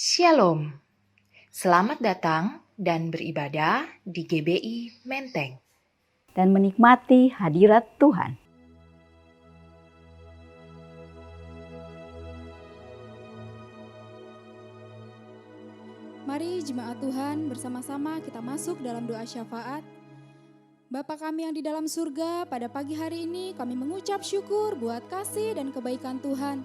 Shalom, selamat datang dan beribadah di GBI Menteng. Dan menikmati hadirat Tuhan. Mari jemaat Tuhan bersama-sama kita masuk dalam doa syafaat. Bapa kami yang di dalam surga, pada pagi hari ini kami mengucap syukur buat kasih dan kebaikan Tuhan.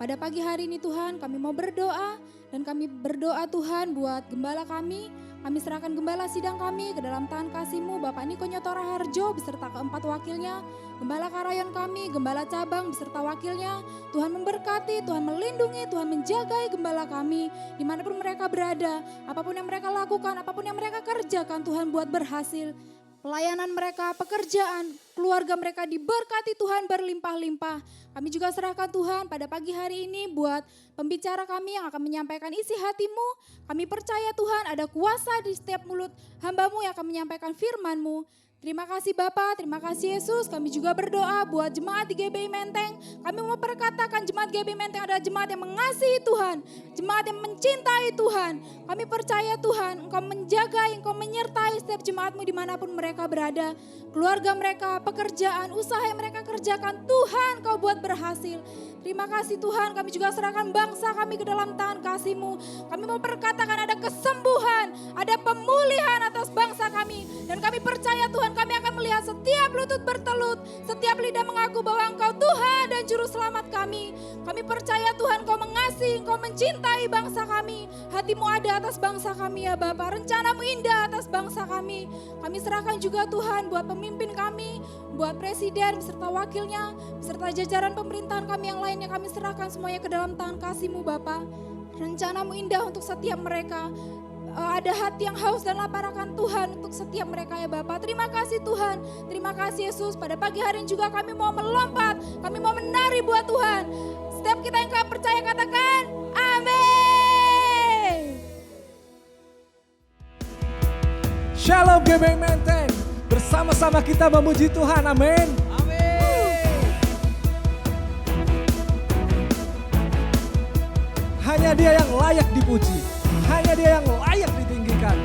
Pada pagi hari ini Tuhan kami mau berdoa dan kami berdoa Tuhan buat gembala kami. Kami serahkan gembala sidang kami ke dalam tangan kasih-Mu, Bapak Niko Nyotora Harjo beserta keempat wakilnya, gembala karayon kami, gembala cabang beserta wakilnya. Tuhan memberkati, Tuhan melindungi, Tuhan menjagai gembala kami dimanapun mereka berada. Apapun yang mereka lakukan, apapun yang mereka kerjakan, Tuhan buat berhasil. Pelayanan mereka, pekerjaan, keluarga mereka diberkati Tuhan berlimpah-limpah. Kami juga serahkan Tuhan pada pagi hari ini buat pembicara kami yang akan menyampaikan isi hati-Mu. Kami percaya Tuhan ada kuasa di setiap mulut hamba-Mu yang akan menyampaikan firman-Mu. Terima kasih Bapa, terima kasih Yesus. Kami juga berdoa buat jemaat di GBI Menteng. Kami mau perkatakan jemaat GBI Menteng adalah jemaat yang mengasihi Tuhan, jemaat yang mencintai Tuhan. Kami percaya Tuhan, Engkau menjaga, Engkau menyertai setiap jemaat-Mu dimanapun mereka berada. Keluarga mereka, pekerjaan, usaha yang mereka kerjakan, Tuhan Kau buat berhasil. Terima kasih Tuhan, kami juga serahkan bangsa kami ke dalam tangan kasih-Mu. Kami mau perkatakan ada kesembuhan, ada pemulihan atas bangsa kami. Dan kami percaya Tuhan, kami akan melihat setiap lutut bertelut, setiap lidah mengaku bahwa Engkau Tuhan dan Juru Selamat kami. Kami percaya Tuhan, Kau mengasihi, Kau mencintai bangsa kami. Hati-Mu ada atas bangsa kami ya Bapa, rencana-Mu indah atas bangsa kami. Kami serahkan juga Tuhan buat pemimpin kami, buat presiden beserta wakilnya, beserta jajaran pemerintahan kami yang lainnya, kami serahkan semuanya ke dalam tangan kasih-Mu Bapa. Rencana-Mu indah untuk setiap mereka. Ada hati yang haus dan lapar akan Tuhan untuk setiap mereka ya Bapa. Terima kasih Tuhan, terima kasih Yesus. Pada pagi hari ini juga kami mau melompat, kami mau menari buat Tuhan. Setiap kita yang percaya katakan amin. Shalom GBI Menteng, bersama-sama kita memuji Tuhan, amin. Hanya Dia yang layak dipuji, hanya Dia yang layak ditinggikan.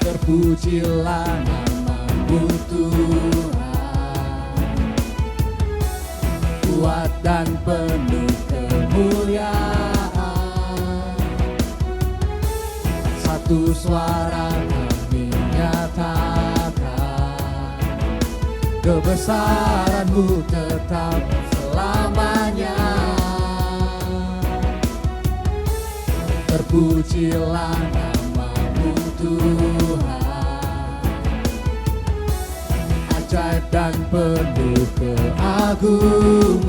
Terpujilah nama-Mu Tuhan, kuat dan penuh kemuliaan. Satu suara kami nyatakan, kebesaran-Mu tetap selamanya. Terpujilah nama-Mu Tuhan, ajaib dan penuh keagungan.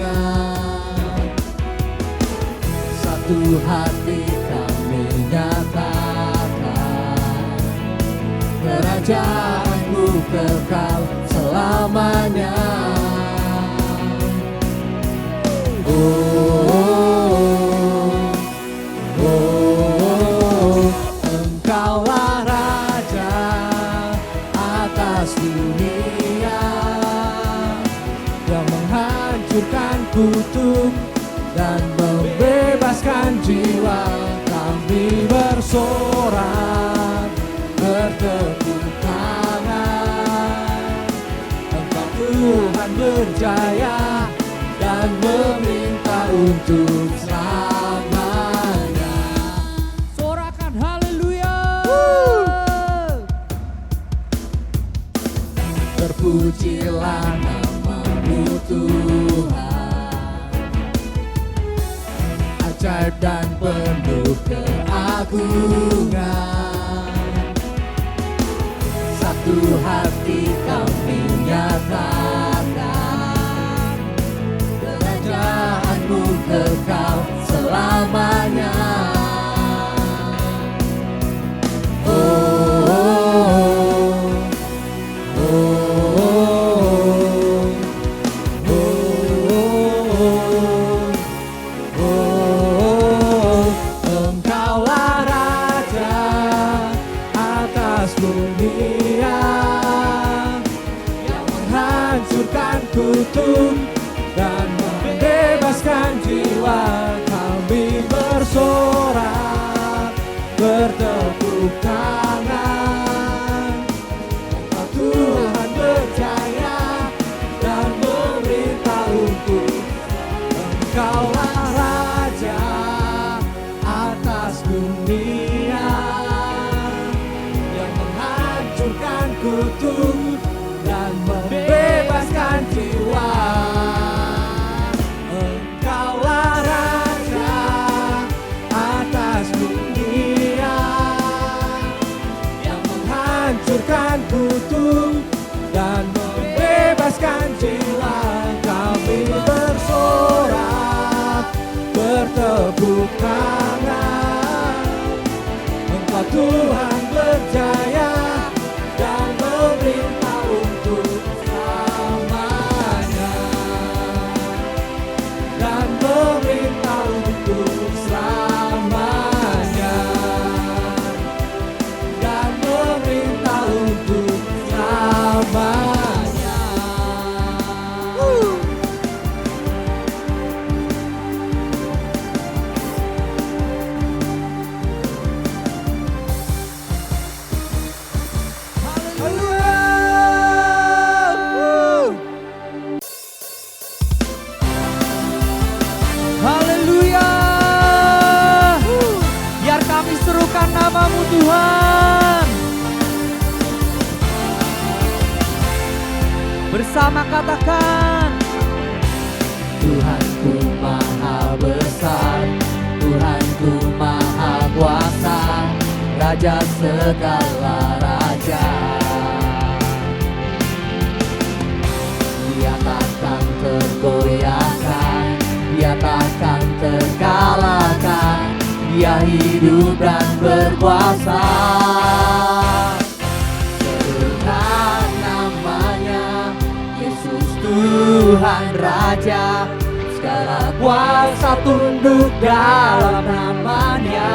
Satu hati kami nyatakan, kerajaan-Mu kekal selamanya. Engkaulah Raja atas dunia, yang menghancurkan kutuk dan membebaskan jiwa. Kami bersorak, bertepuk tangan, Engkau Tuhan berjaya dan meminta untuk selamanya. Sorakan haleluya. Terpujilah nama-Mu Tuhan, ajaib dan penuh keagungan. Satu hati kami nyatakan, kerajaan-Mu kekal selamanya. Engkaulah Raja atas dunia, yang menghancurkan kutuk dan membebaskan jiwa kami bersorak, bertepuk tangan. Engkau Tuhan berjaya dan memerintah untuk Engkaulah Raja atas dunia yang menghancurkan kutuk dan membebaskan jiwa. Engkaulah Raja atas dunia yang menghancurkan kutuk dan membebaskan jiwa. Kami bersorak, bertepuk tangan. Engkau Tuhan berjaya dan memerintah untuk selamanya, dan memerintah untuk selamanya, dan memerintah untuk selamanya. Haleluya. Biar kami serukan nama-Mu Tuhan. Bersama katakan, Tuhanku maha besar, Tuhanku maha kuasa, Raja segala raja. Dia takkan tergoyahkan, Dia takkan terkalahkan, Dia hidup dan berkuasa. Serukan namanya, Yesus Tuhan Raja, segala kuasa tunduk dalam namanya.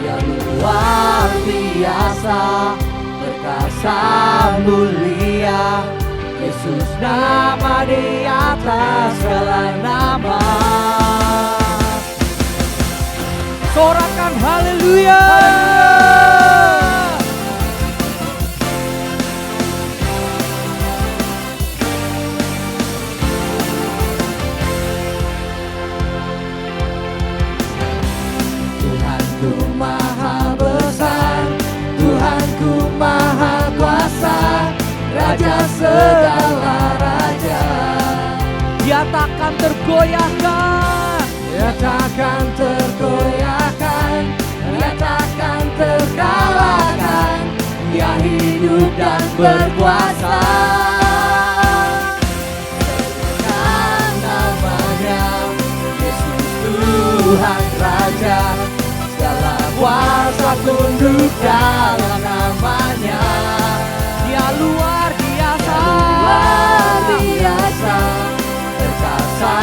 Dia luar biasa, perkasa mulia, Yesus nama di atas segala nama. Sorakan haleluya. Tuhanku maha besar, Tuhanku maha kuasa, Raja segala raja. Dia takkan tergoyahkan, Dia takkan tergoyahkan, Dia takkan terkalahkan, Dia hidup dan berkuasa. Serukan namanya, Yesus Tuhan Raja, segala kuasa tunduk dalam namanya. Dia luar biasa, perkasa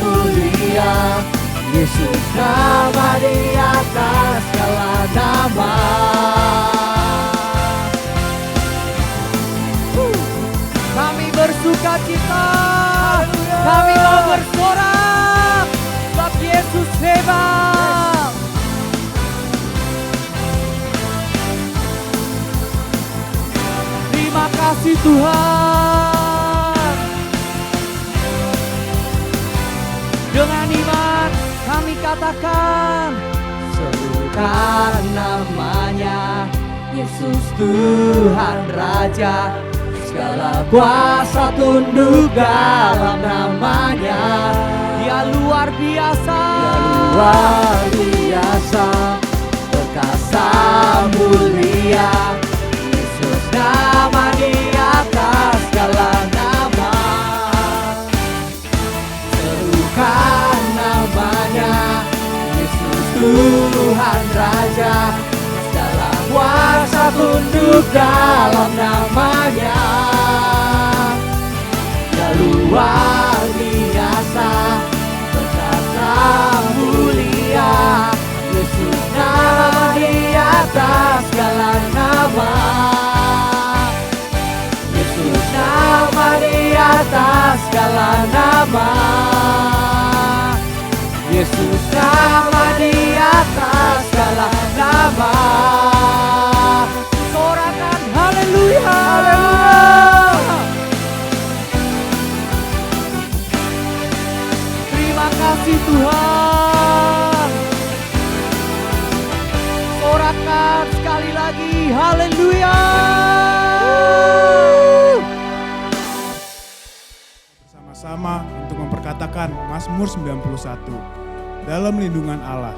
mulia, Yesus nama di atas segala nama. Kami bersuka cita, kami mau bersorak, sebab Yesus hebat. Terima kasih Tuhan. Dengan iman kami katakan, serukan namanya, Yesus Tuhan Raja, segala kuasa tunduk dalam namanya. Dia luar biasa, perkasa mulia, Yesus nama di atas segala nama. Serukan namanya, Yesus Tuhan Raja, segala kuasa tunduk dalam namanya. Dia luar biasa, perkasa mulia, Yesus nama di atas segala nama. Yesus nama di atas segala nama. Mazmur 91. Dalam lindungan Allah.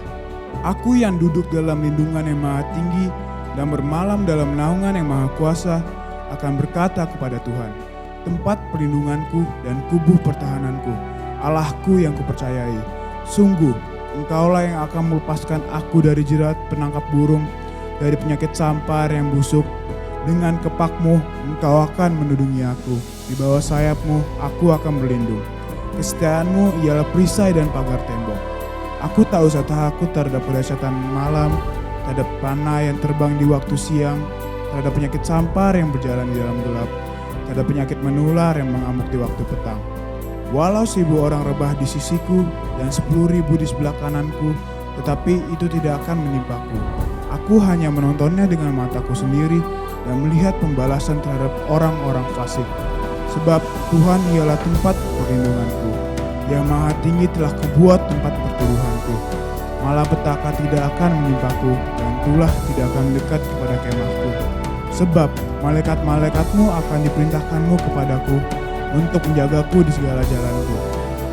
Aku yang duduk dalam lindungan yang maha tinggi dan bermalam dalam naungan yang maha kuasa akan berkata kepada Tuhan, tempat perlindunganku dan kubu pertahananku, Allahku yang kupercayai. Sungguh, Engkaulah yang akan melepaskan aku dari jerat penangkap burung, dari penyakit sampar yang busuk. Dengan kepakmu, Engkau akan melindungi aku. Di bawah sayapmu, aku akan berlindung. Kesetiaanmu ialah perisai dan pagar tembok. Aku tak usah takut terhadap kedahsyatan malam, terhadap panah yang terbang di waktu siang, terhadap penyakit sampar yang berjalan di dalam gelap, terhadap penyakit menular yang mengamuk di waktu petang. Walau 1.000 orang rebah di sisiku dan 10.000 di sebelah kananku, tetapi itu tidak akan menimpaku. Aku hanya menontonnya dengan mataku sendiri dan melihat pembalasan terhadap orang-orang fasik. Sebab Tuhan ialah tempat perlindunganku. Yang maha tinggi telah kubuat tempat perteduhanku. Malapetaka tidak akan menimpaku dan tulah tidak akan dekat kepada kemahku. Sebab malaikat-malaikatmu akan diperintahkanmu kepadaku untuk menjagaku di segala jalanku.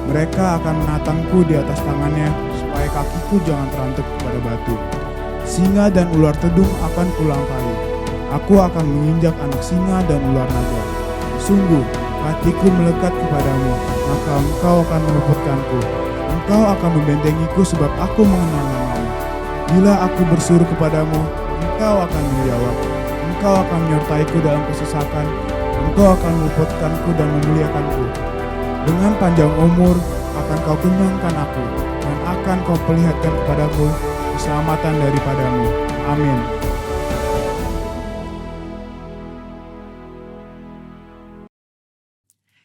Mereka akan menatangku di atas tangannya supaya kakiku jangan terantuk kepada batu. Singa dan ular tedung akan kulangkai. Aku akan menginjak anak singa dan ular naga. Sungguh, hatiku melekat kepadamu, maka Engkau akan meluputkanku. Engkau akan membentengiku sebab aku mengenal namamu. Bila aku bersuruh kepadamu, Engkau akan menjawab. Engkau akan menyertaiku dalam kesesakan. Engkau akan meluputkanku dan memuliakanku. Dengan panjang umur akan kau kenyangkan aku, dan akan kau perlihatkan kepadaku keselamatan daripadamu. Amin.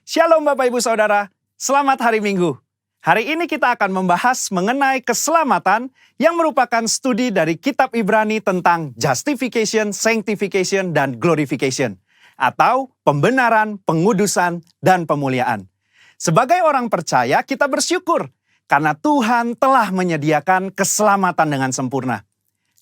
Shalom Bapak Ibu Saudara, selamat hari Minggu. Hari ini kita akan membahas mengenai keselamatan yang merupakan studi dari kitab Ibrani tentang justification, sanctification, dan glorification. Atau pembenaran, pengudusan, dan pemuliaan. Sebagai orang percaya, kita bersyukur karena Tuhan telah menyediakan keselamatan dengan sempurna.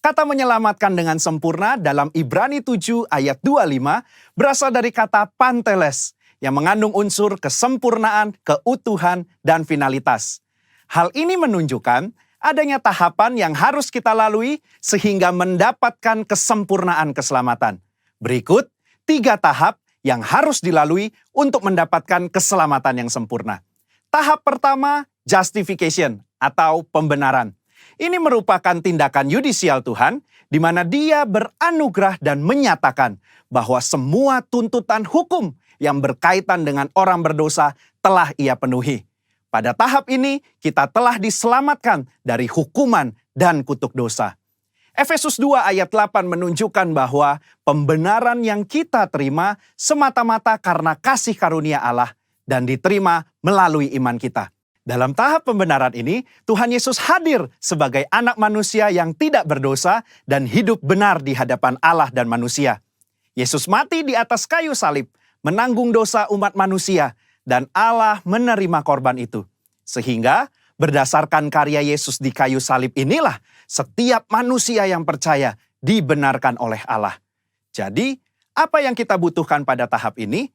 Kata menyelamatkan dengan sempurna dalam Ibrani 7 ayat 25 berasal dari kata panteles, yang mengandung unsur kesempurnaan, keutuhan, dan finalitas. Hal ini menunjukkan adanya tahapan yang harus kita lalui sehingga mendapatkan kesempurnaan keselamatan. Berikut 3 tahap yang harus dilalui untuk mendapatkan keselamatan yang sempurna. Tahap pertama, justification atau pembenaran. Ini merupakan tindakan yudisial Tuhan, di mana Dia beranugerah dan menyatakan bahwa semua tuntutan hukum yang berkaitan dengan orang berdosa telah Ia penuhi. Pada tahap ini, kita telah diselamatkan dari hukuman dan kutuk dosa. Efesus 2 ayat 8 menunjukkan bahwa pembenaran yang kita terima semata-mata karena kasih karunia Allah dan diterima melalui iman kita. Dalam tahap pembenaran ini, Tuhan Yesus hadir sebagai anak manusia yang tidak berdosa dan hidup benar di hadapan Allah dan manusia. Yesus mati di atas kayu salib, menanggung dosa umat manusia, dan Allah menerima korban itu. Sehingga berdasarkan karya Yesus di kayu salib inilah setiap manusia yang percaya dibenarkan oleh Allah. Jadi, apa yang kita butuhkan pada tahap ini?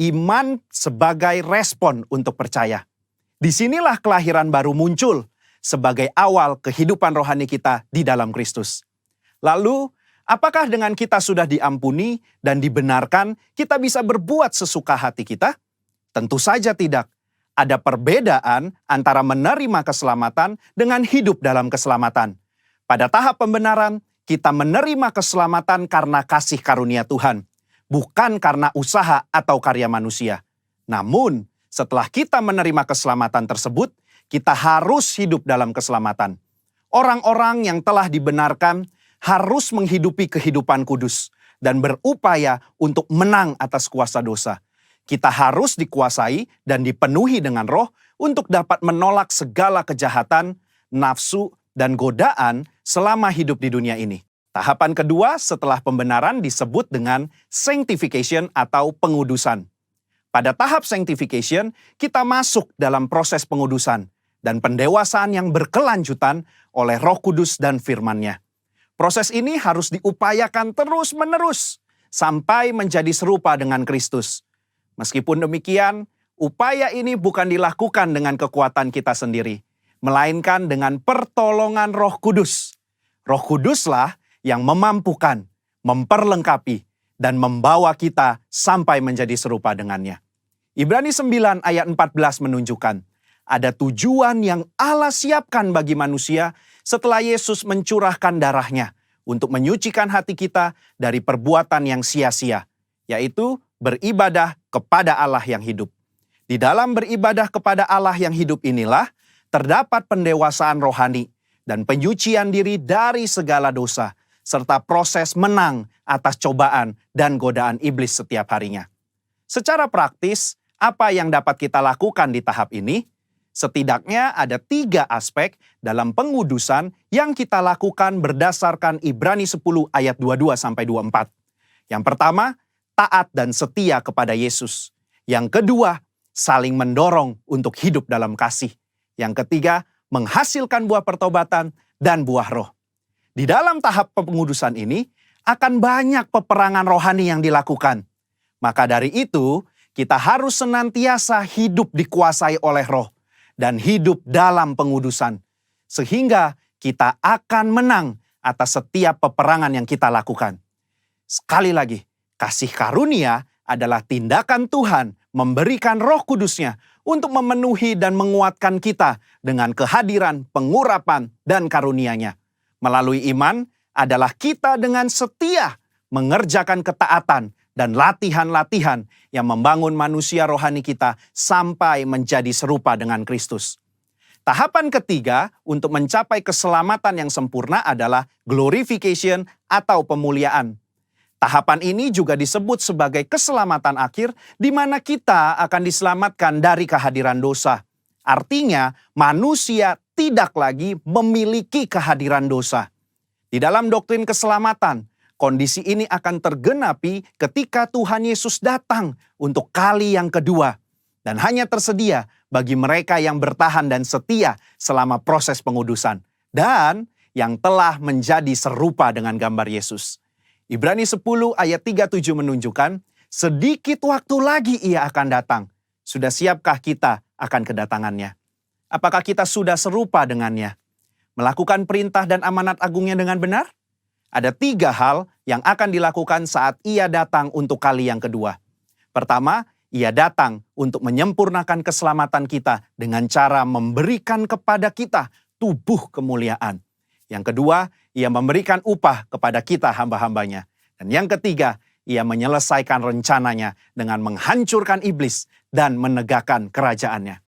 Iman sebagai respon untuk percaya. Disinilah kelahiran baru muncul sebagai awal kehidupan rohani kita di dalam Kristus. Lalu, apakah dengan kita sudah diampuni dan dibenarkan, kita bisa berbuat sesuka hati kita? Tentu saja tidak. Ada perbedaan antara menerima keselamatan dengan hidup dalam keselamatan. Pada tahap pembenaran, kita menerima keselamatan karena kasih karunia Tuhan, bukan karena usaha atau karya manusia. Namun, setelah kita menerima keselamatan tersebut, kita harus hidup dalam keselamatan. Orang-orang yang telah dibenarkan harus menghidupi kehidupan kudus dan berupaya untuk menang atas kuasa dosa. Kita harus dikuasai dan dipenuhi dengan Roh untuk dapat menolak segala kejahatan, nafsu, dan godaan selama hidup di dunia ini. Tahapan kedua setelah pembenaran disebut dengan sanctification atau pengudusan. Pada tahap sanctification, kita masuk dalam proses pengudusan dan pendewasaan yang berkelanjutan oleh Roh Kudus dan firman-Nya. Proses ini harus diupayakan terus-menerus sampai menjadi serupa dengan Kristus. Meskipun demikian, upaya ini bukan dilakukan dengan kekuatan kita sendiri, melainkan dengan pertolongan Roh Kudus. Roh Kuduslah yang memampukan, memperlengkapi, dan membawa kita sampai menjadi serupa dengannya. Ibrani 9 ayat 14 menunjukkan, ada tujuan yang Allah siapkan bagi manusia setelah Yesus mencurahkan darahnya untuk menyucikan hati kita dari perbuatan yang sia-sia, yaitu beribadah kepada Allah yang hidup. Di dalam beribadah kepada Allah yang hidup inilah terdapat pendewasaan rohani dan penyucian diri dari segala dosa, serta proses menang atas cobaan dan godaan iblis setiap harinya. Secara praktis, apa yang dapat kita lakukan di tahap ini? Setidaknya ada 3 aspek dalam pengudusan yang kita lakukan berdasarkan Ibrani 10 ayat 22-24. Yang pertama, taat dan setia kepada Yesus. Yang kedua, saling mendorong untuk hidup dalam kasih. Yang ketiga, menghasilkan buah pertobatan dan buah roh. Di dalam tahap pengudusan ini, akan banyak peperangan rohani yang dilakukan. Maka dari itu, kita harus senantiasa hidup dikuasai oleh roh dan hidup dalam pengudusan, sehingga kita akan menang atas setiap peperangan yang kita lakukan. Sekali lagi, kasih karunia adalah tindakan Tuhan memberikan Roh Kudus-Nya untuk memenuhi dan menguatkan kita dengan kehadiran, pengurapan, dan karunia-Nya. Melalui iman adalah kita dengan setia mengerjakan ketaatan dan latihan-latihan yang membangun manusia rohani kita sampai menjadi serupa dengan Kristus. Tahapan ketiga untuk mencapai keselamatan yang sempurna adalah glorification atau pemuliaan. Tahapan ini juga disebut sebagai keselamatan akhir, di mana kita akan diselamatkan dari kehadiran dosa. Artinya, manusia tidak lagi memiliki kehadiran dosa. Di dalam doktrin keselamatan, kondisi ini akan tergenapi ketika Tuhan Yesus datang untuk kali yang kedua. Dan hanya tersedia bagi mereka yang bertahan dan setia selama proses pengudusan. Dan yang telah menjadi serupa dengan gambar Yesus. Ibrani 10 ayat 37 menunjukkan, sedikit waktu lagi ia akan datang. Sudah siapkah kita akan kedatangannya? Apakah kita sudah serupa dengannya? Melakukan perintah dan amanat agungnya dengan benar? Ada 3 hal yang akan dilakukan saat ia datang untuk kali yang kedua. Pertama, ia datang untuk menyempurnakan keselamatan kita dengan cara memberikan kepada kita tubuh kemuliaan. Yang kedua, ia memberikan upah kepada kita hamba-hambanya. Dan yang ketiga, ia menyelesaikan rencananya dengan menghancurkan iblis dan menegakkan kerajaannya.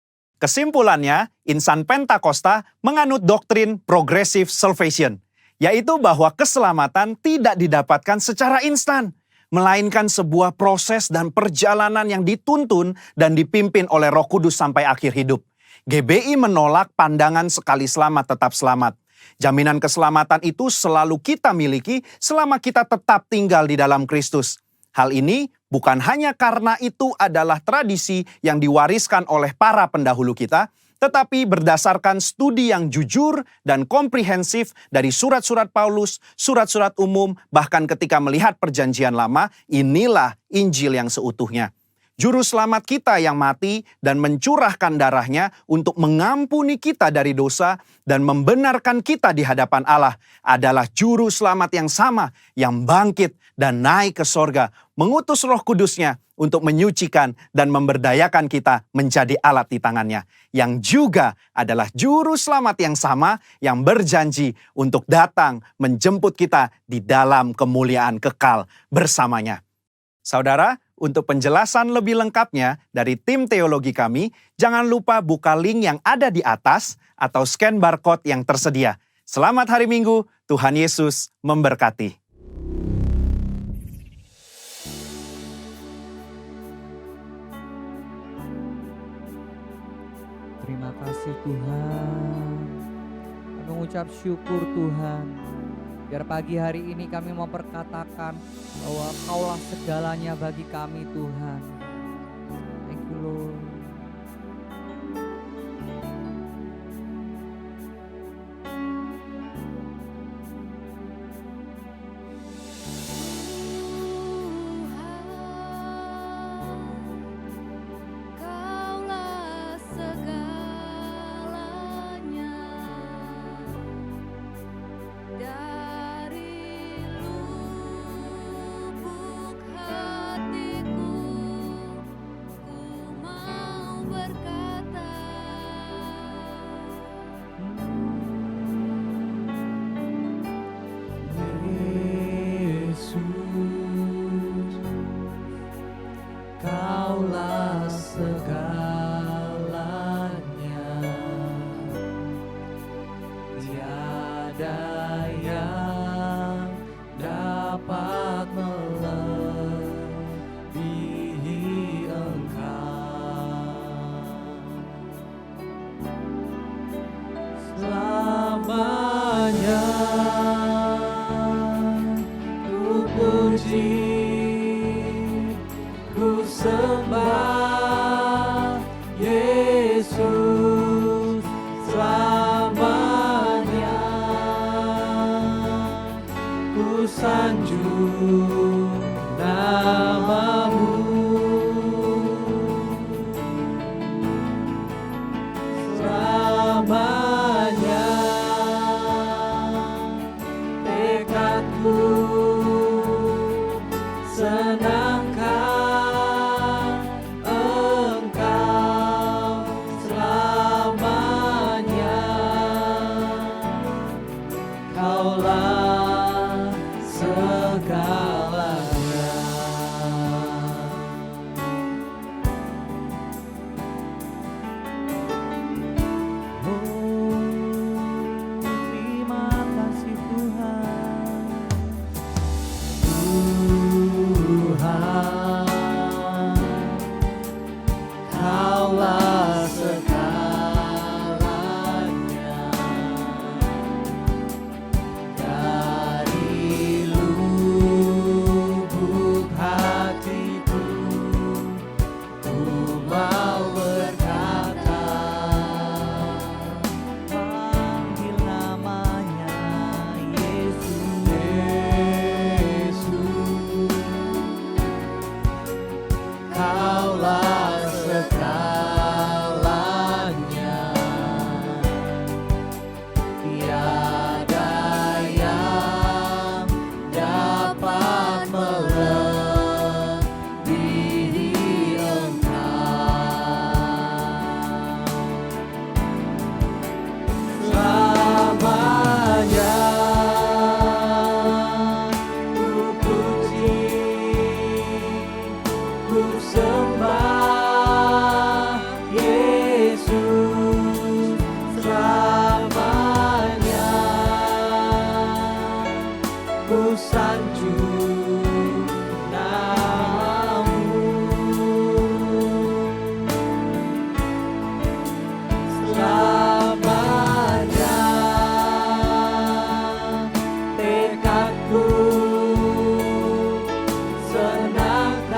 Kesimpulannya, insan Pentakosta menganut doktrin progressive salvation, yaitu bahwa keselamatan tidak didapatkan secara instan, melainkan sebuah proses dan perjalanan yang dituntun dan dipimpin oleh Roh Kudus sampai akhir hidup. GBI menolak pandangan sekali selamat tetap selamat. Jaminan keselamatan itu selalu kita miliki selama kita tetap tinggal di dalam Kristus. Hal ini bukan hanya karena itu adalah tradisi yang diwariskan oleh para pendahulu kita, tetapi berdasarkan studi yang jujur dan komprehensif dari surat-surat Paulus, surat-surat umum, bahkan ketika melihat perjanjian lama, inilah Injil yang seutuhnya. Juru selamat kita yang mati dan mencurahkan darahnya untuk mengampuni kita dari dosa dan membenarkan kita di hadapan Allah adalah juru selamat yang sama yang bangkit dan naik ke sorga, mengutus Roh Kudus-Nya untuk menyucikan dan memberdayakan kita menjadi alat di tangannya, yang juga adalah juru selamat yang sama yang berjanji untuk datang menjemput kita di dalam kemuliaan kekal bersamanya. Saudara, untuk penjelasan lebih lengkapnya dari tim teologi kami, jangan lupa buka link yang ada di atas atau scan barcode yang tersedia. Selamat hari Minggu, Tuhan Yesus memberkati. Terima kasih Tuhan. Kami mengucap syukur Tuhan. Biar pagi hari ini kami mau perkatakan bahwa Kaulah segalanya bagi kami Tuhan. Thank you Lord. Kau sembah Yesus selamanya. Ku sanjung namamu selamanya. Tekadku senangkan Engkau selamanya. Kaulah segalanya. Oh, terima kasih Tuhan. Tuhan, Kaulah segalanya. Dari lubuk hatiku ku mau berkata, panggil namanya Yesus. Yesus, Kaulah segalanya. Tiada yang dapat melebihi Engkau. Selamanya ku puji, ku sembah Yesus selamanya. Ku sanjung namamu selamanya. Tekadku senangkan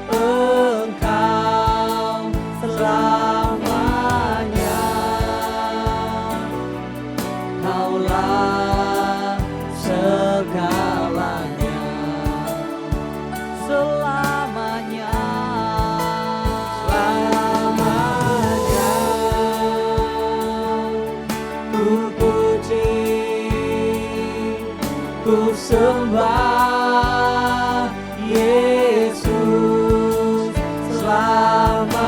Engkau selamanya. Kaulah segalanya. Selamanya. Selamanya. Ku puji, ku sembah Yesus selamanya.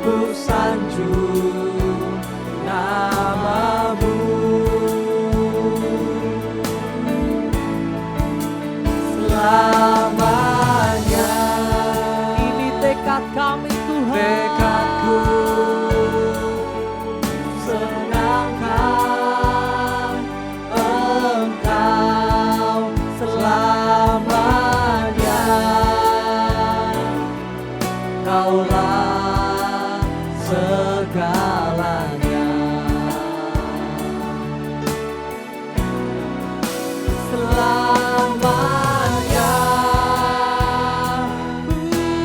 Ku sanjung namamu selamanya. Ini tekad kami Tuhan. Tekadku senangkan Engkau selamanya. Kaulah segalanya. Selamanya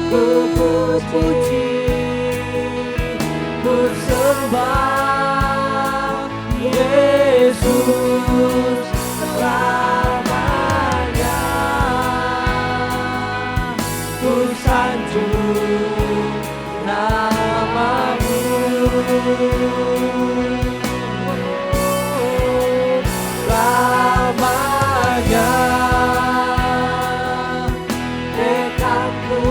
ku puji, ku sembah Yesus selamanya. Ku sanjung namamu selamanya. Tekadku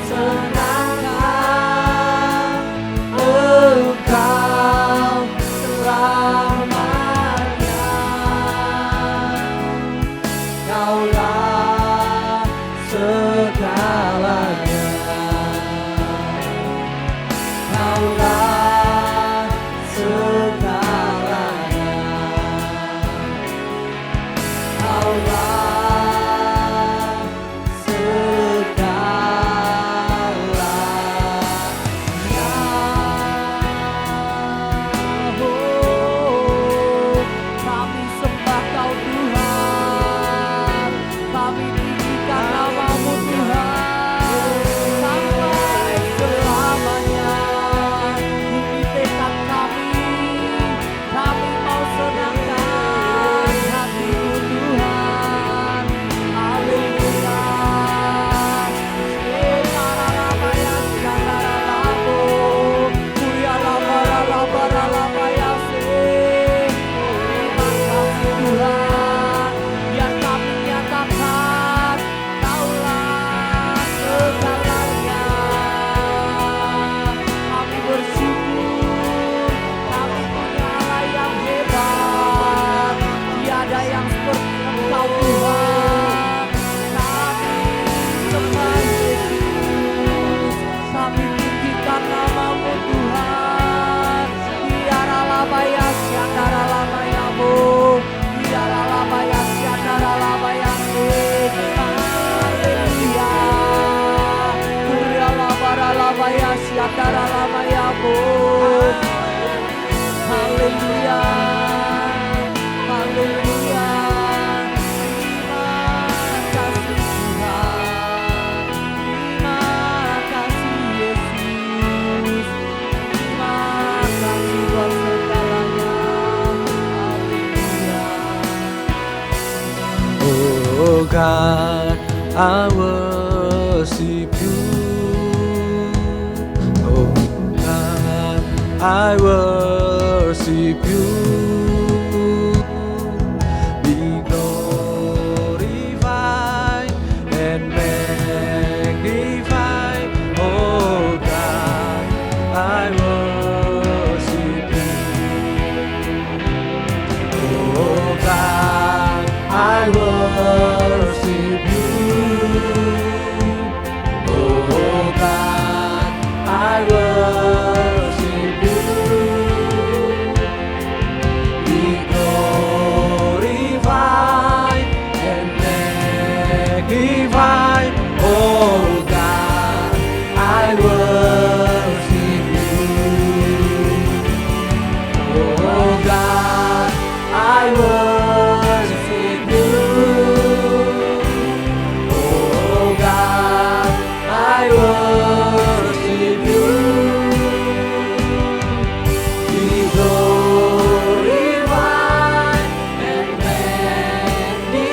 senangkan Engkau selamanya. Kaulah segalanya. Kaulah segalanya. Kaulah segalanya. Oh, kami sembah Kau Tuhan. Oh God, I worship you. Oh God, I worship you. Be glorified and magnified. Oh God, I worship you. Oh God, I worship you. Oh God, I worship you. Be glorified and magnified. Oh God, I worship you. Oh God, I worship you. Oh God, I worship you. Be glorified and magnified.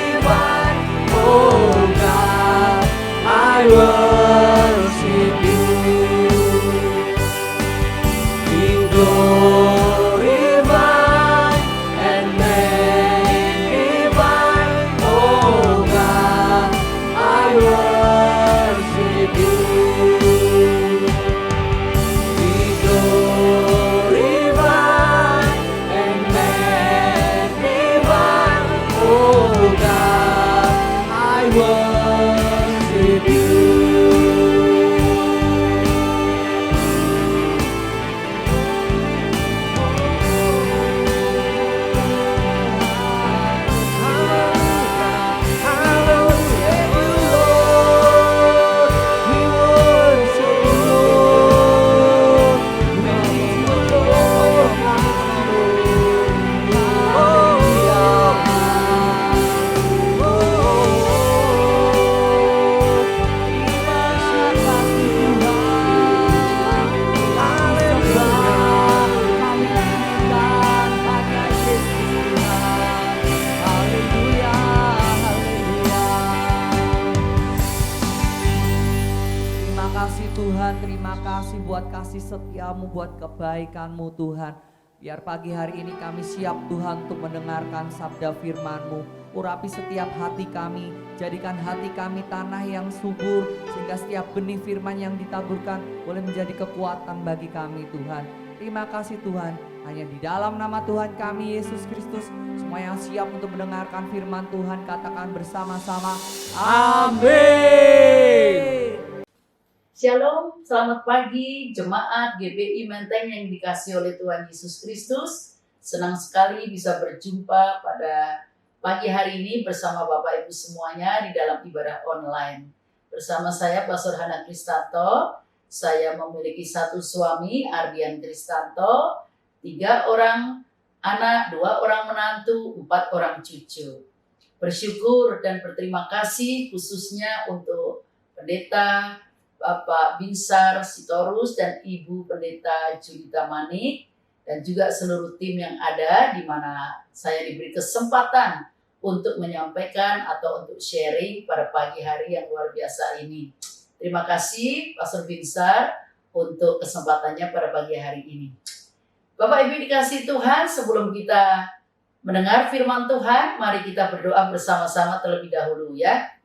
Oh God, I worship you. Be glorified and magnified. Oh God, I worship you. Be glorified and magnified. Oh God, I worship you. Terima kasih Tuhan, terima kasih buat kasih setiamu, buat kebaikanmu Tuhan. Biar pagi hari ini kami siap Tuhan untuk mendengarkan sabda firman-Mu. Urapi setiap hati kami, jadikan hati kami tanah yang subur. Sehingga setiap benih firman yang ditaburkan boleh menjadi kekuatan bagi kami Tuhan. Terima kasih Tuhan, hanya di dalam nama Tuhan kami Yesus Kristus. Semua yang siap untuk mendengarkan firman Tuhan katakan bersama-sama, amin. Shalom, selamat pagi jemaat GBI Menteng yang dikasihi oleh Tuhan Yesus Kristus. Senang sekali bisa berjumpa pada pagi hari ini bersama Bapak Ibu semuanya di dalam ibadah online. Bersama saya Pastor Hana Kristanto, saya memiliki satu suami Ardian Kristanto, 3 orang anak, 2 orang menantu, 4 orang cucu. Bersyukur dan berterima kasih khususnya untuk pendeta Bapak Binsar Sitorus dan Ibu Pendeta Julita Manik dan juga seluruh tim yang ada di mana saya diberi kesempatan untuk menyampaikan atau untuk sharing pada pagi hari yang luar biasa ini. Terima kasih Pastor Binsar untuk kesempatannya pada pagi hari ini. Bapak Ibu dikasihi Tuhan, sebelum kita mendengar firman Tuhan, mari kita berdoa bersama-sama terlebih dahulu ya.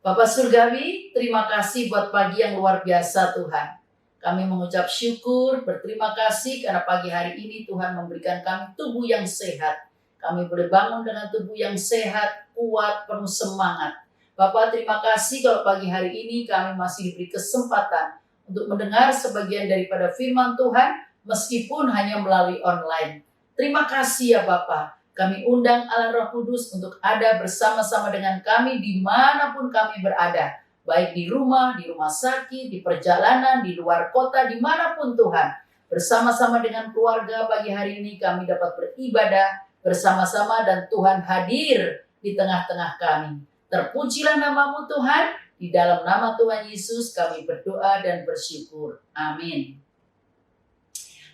Bapak Surgawi, terima kasih buat pagi yang luar biasa Tuhan. Kami mengucap syukur, berterima kasih karena pagi hari ini Tuhan memberikan kami tubuh yang sehat. Kami boleh bangun dengan tubuh yang sehat, kuat, penuh semangat. Bapak terima kasih kalau pagi hari ini kami masih diberi kesempatan untuk mendengar sebagian daripada firman Tuhan meskipun hanya melalui online. Terima kasih ya Bapak. Kami undang Allah Roh Kudus untuk ada bersama-sama dengan kami dimanapun kami berada. Baik di rumah sakit, di perjalanan, di luar kota, dimanapun Tuhan. Bersama-sama dengan keluarga pagi hari ini kami dapat beribadah bersama-sama dan Tuhan hadir di tengah-tengah kami. Terpujilah namamu Tuhan, di dalam nama Tuhan Yesus kami berdoa dan bersyukur. Amin.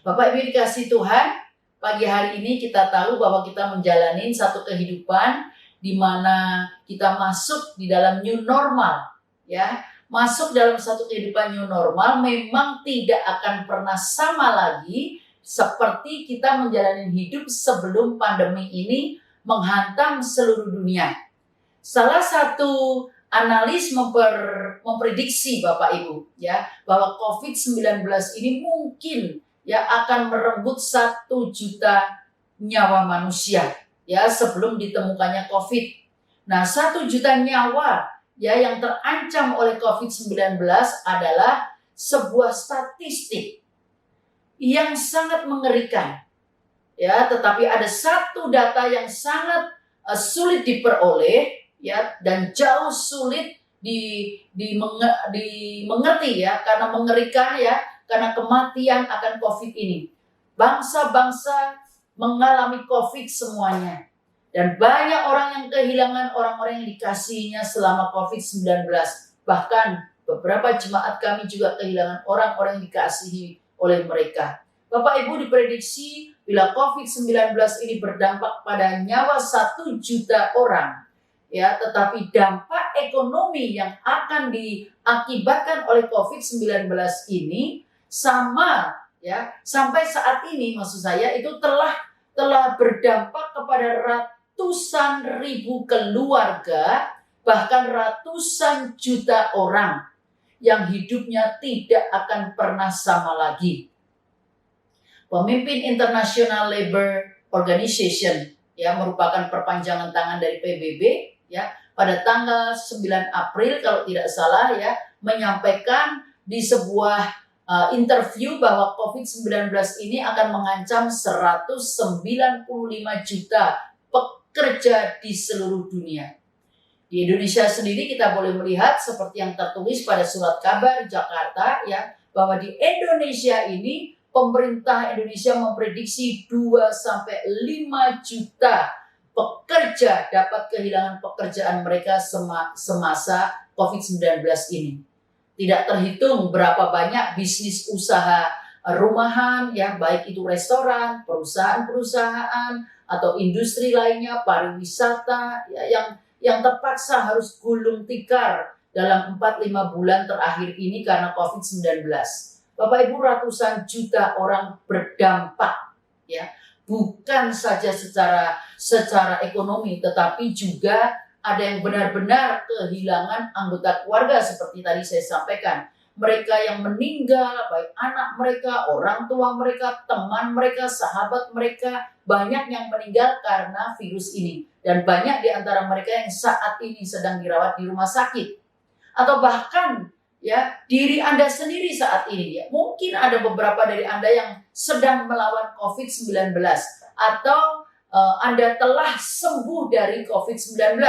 Bapak Ibu dikasihi Tuhan, pagi hari ini kita tahu bahwa kita menjalani satu kehidupan di mana kita masuk di dalam new normal, ya. Masuk dalam satu kehidupan new normal memang tidak akan pernah sama lagi seperti kita menjalani hidup sebelum pandemi ini menghantam seluruh dunia. Salah satu analis memprediksi Bapak Ibu, ya, bahwa COVID-19 ini mungkin ya akan merenggut 1 juta nyawa manusia, ya, sebelum ditemukannya COVID. Nah, 1 juta nyawa ya yang terancam oleh COVID-19 adalah sebuah statistik yang sangat mengerikan. Ya, tetapi ada satu data yang sangat sulit diperoleh, ya, dan jauh sulit dimengerti, ya, karena mengerikan, ya, karena kematian akan COVID ini. Bangsa-bangsa mengalami COVID semuanya. Dan banyak orang yang kehilangan orang-orang yang dikasihinya selama COVID-19. Bahkan beberapa jemaat kami juga kehilangan orang-orang yang dikasihi oleh mereka. Bapak Ibu, diprediksi bila COVID-19 ini berdampak pada nyawa 1 juta orang, ya, tetapi dampak ekonomi yang akan diakibatkan oleh COVID-19 ini sama, ya, sampai saat ini maksud saya itu telah berdampak kepada ratusan ribu keluarga, bahkan ratusan juta orang yang hidupnya tidak akan pernah sama lagi. Pemimpin International Labour Organization, ya, merupakan perpanjangan tangan dari PBB, ya, pada tanggal 9 April kalau tidak salah, ya, menyampaikan di sebuah interview bahwa COVID-19 ini akan mengancam 195 juta pekerja di seluruh dunia. Di Indonesia sendiri kita boleh melihat seperti yang tertulis pada surat kabar Jakarta, ya, bahwa di Indonesia ini pemerintah Indonesia memprediksi 2-5 juta pekerja dapat kehilangan pekerjaan mereka semasa COVID-19 ini. Tidak terhitung berapa banyak bisnis usaha rumahan, ya, baik itu restoran, perusahaan-perusahaan atau industri lainnya, pariwisata, ya, yang terpaksa harus gulung tikar dalam 4-5 bulan terakhir ini karena COVID-19. Bapak Ibu, ratusan juta orang berdampak, ya, bukan saja secara ekonomi, tetapi juga ada yang benar-benar kehilangan anggota keluarga seperti tadi saya sampaikan. Mereka yang meninggal, baik anak mereka, orang tua mereka, teman mereka, sahabat mereka, banyak yang meninggal karena virus ini. Dan banyak di antara mereka yang saat ini sedang dirawat di rumah sakit. Atau bahkan, ya, diri Anda sendiri saat ini, ya. Mungkin ada beberapa dari Anda yang sedang melawan COVID-19 atau Anda telah sembuh dari COVID-19,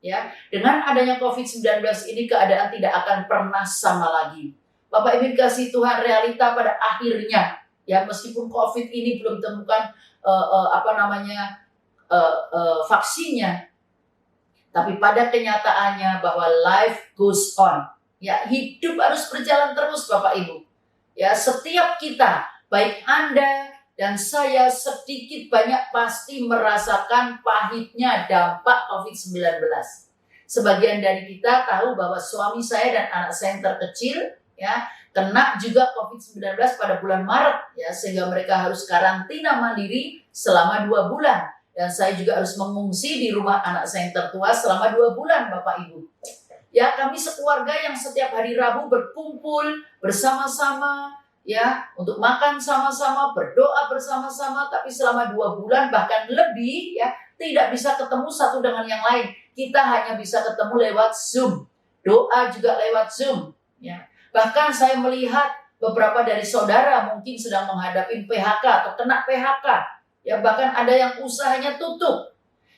ya. Dengan adanya COVID-19 ini keadaan tidak akan pernah sama lagi. Bapak Ibu kasih Tuhan, realita pada akhirnya, ya, meskipun COVID ini belum temukan vaksinnya, tapi pada kenyataannya bahwa life goes on. Ya, hidup harus berjalan terus Bapak Ibu. Ya, setiap kita, baik Anda dan saya, sedikit banyak pasti merasakan pahitnya dampak COVID-19. Sebagian dari kita tahu bahwa suami saya dan anak saya yang terkecil, ya, kena juga COVID-19 pada bulan Maret, ya, sehingga mereka harus karantina mandiri selama 2 bulan. Dan saya juga harus mengungsi di rumah anak saya yang tertua selama 2 bulan Bapak Ibu. Ya, kami sekeluarga yang setiap hari Rabu berkumpul bersama-sama, ya, untuk makan sama-sama, berdoa bersama-sama, tapi selama 2 bulan bahkan lebih, ya, tidak bisa ketemu satu dengan yang lain. Kita hanya bisa ketemu lewat Zoom. Doa juga lewat Zoom, ya. Bahkan saya melihat beberapa dari saudara mungkin sedang menghadapi PHK atau kena PHK. Ya, bahkan ada yang usahanya tutup.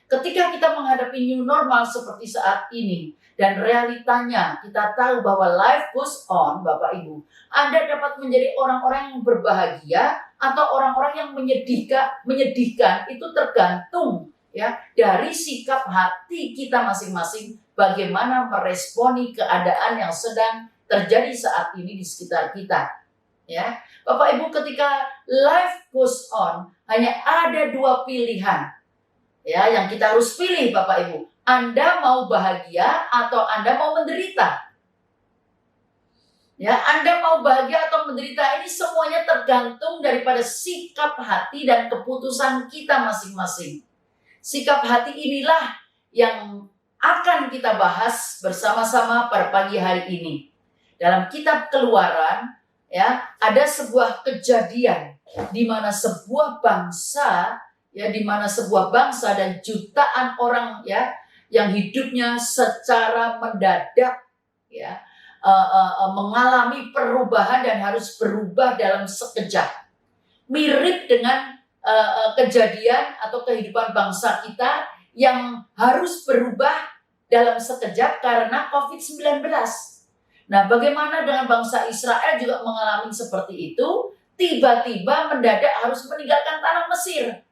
Ketika kita menghadapi new normal seperti saat ini, dan realitanya kita tahu bahwa life goes on, Bapak Ibu, Anda dapat menjadi orang-orang yang berbahagia atau orang-orang yang menyedihkan itu tergantung, ya, dari sikap hati kita masing-masing, bagaimana meresponi keadaan yang sedang terjadi saat ini di sekitar kita. Ya, Bapak Ibu, ketika life goes on, hanya ada 2 pilihan, ya, yang kita harus pilih Bapak Ibu. Anda mau bahagia atau Anda mau menderita? Ya, Anda mau bahagia atau menderita, ini semuanya tergantung daripada sikap hati dan keputusan kita masing-masing. Sikap hati inilah yang akan kita bahas bersama-sama pada pagi hari ini. Dalam kitab Keluaran, ya, ada sebuah kejadian di mana sebuah bangsa, dan jutaan orang, ya, yang hidupnya secara mendadak, ya, mengalami perubahan dan harus berubah dalam sekejap. Mirip dengan kejadian atau kehidupan bangsa kita yang harus berubah dalam sekejap karena COVID-19. Nah, bagaimana dengan bangsa Israel juga mengalami seperti itu? Tiba-tiba mendadak harus meninggalkan tanah Mesir.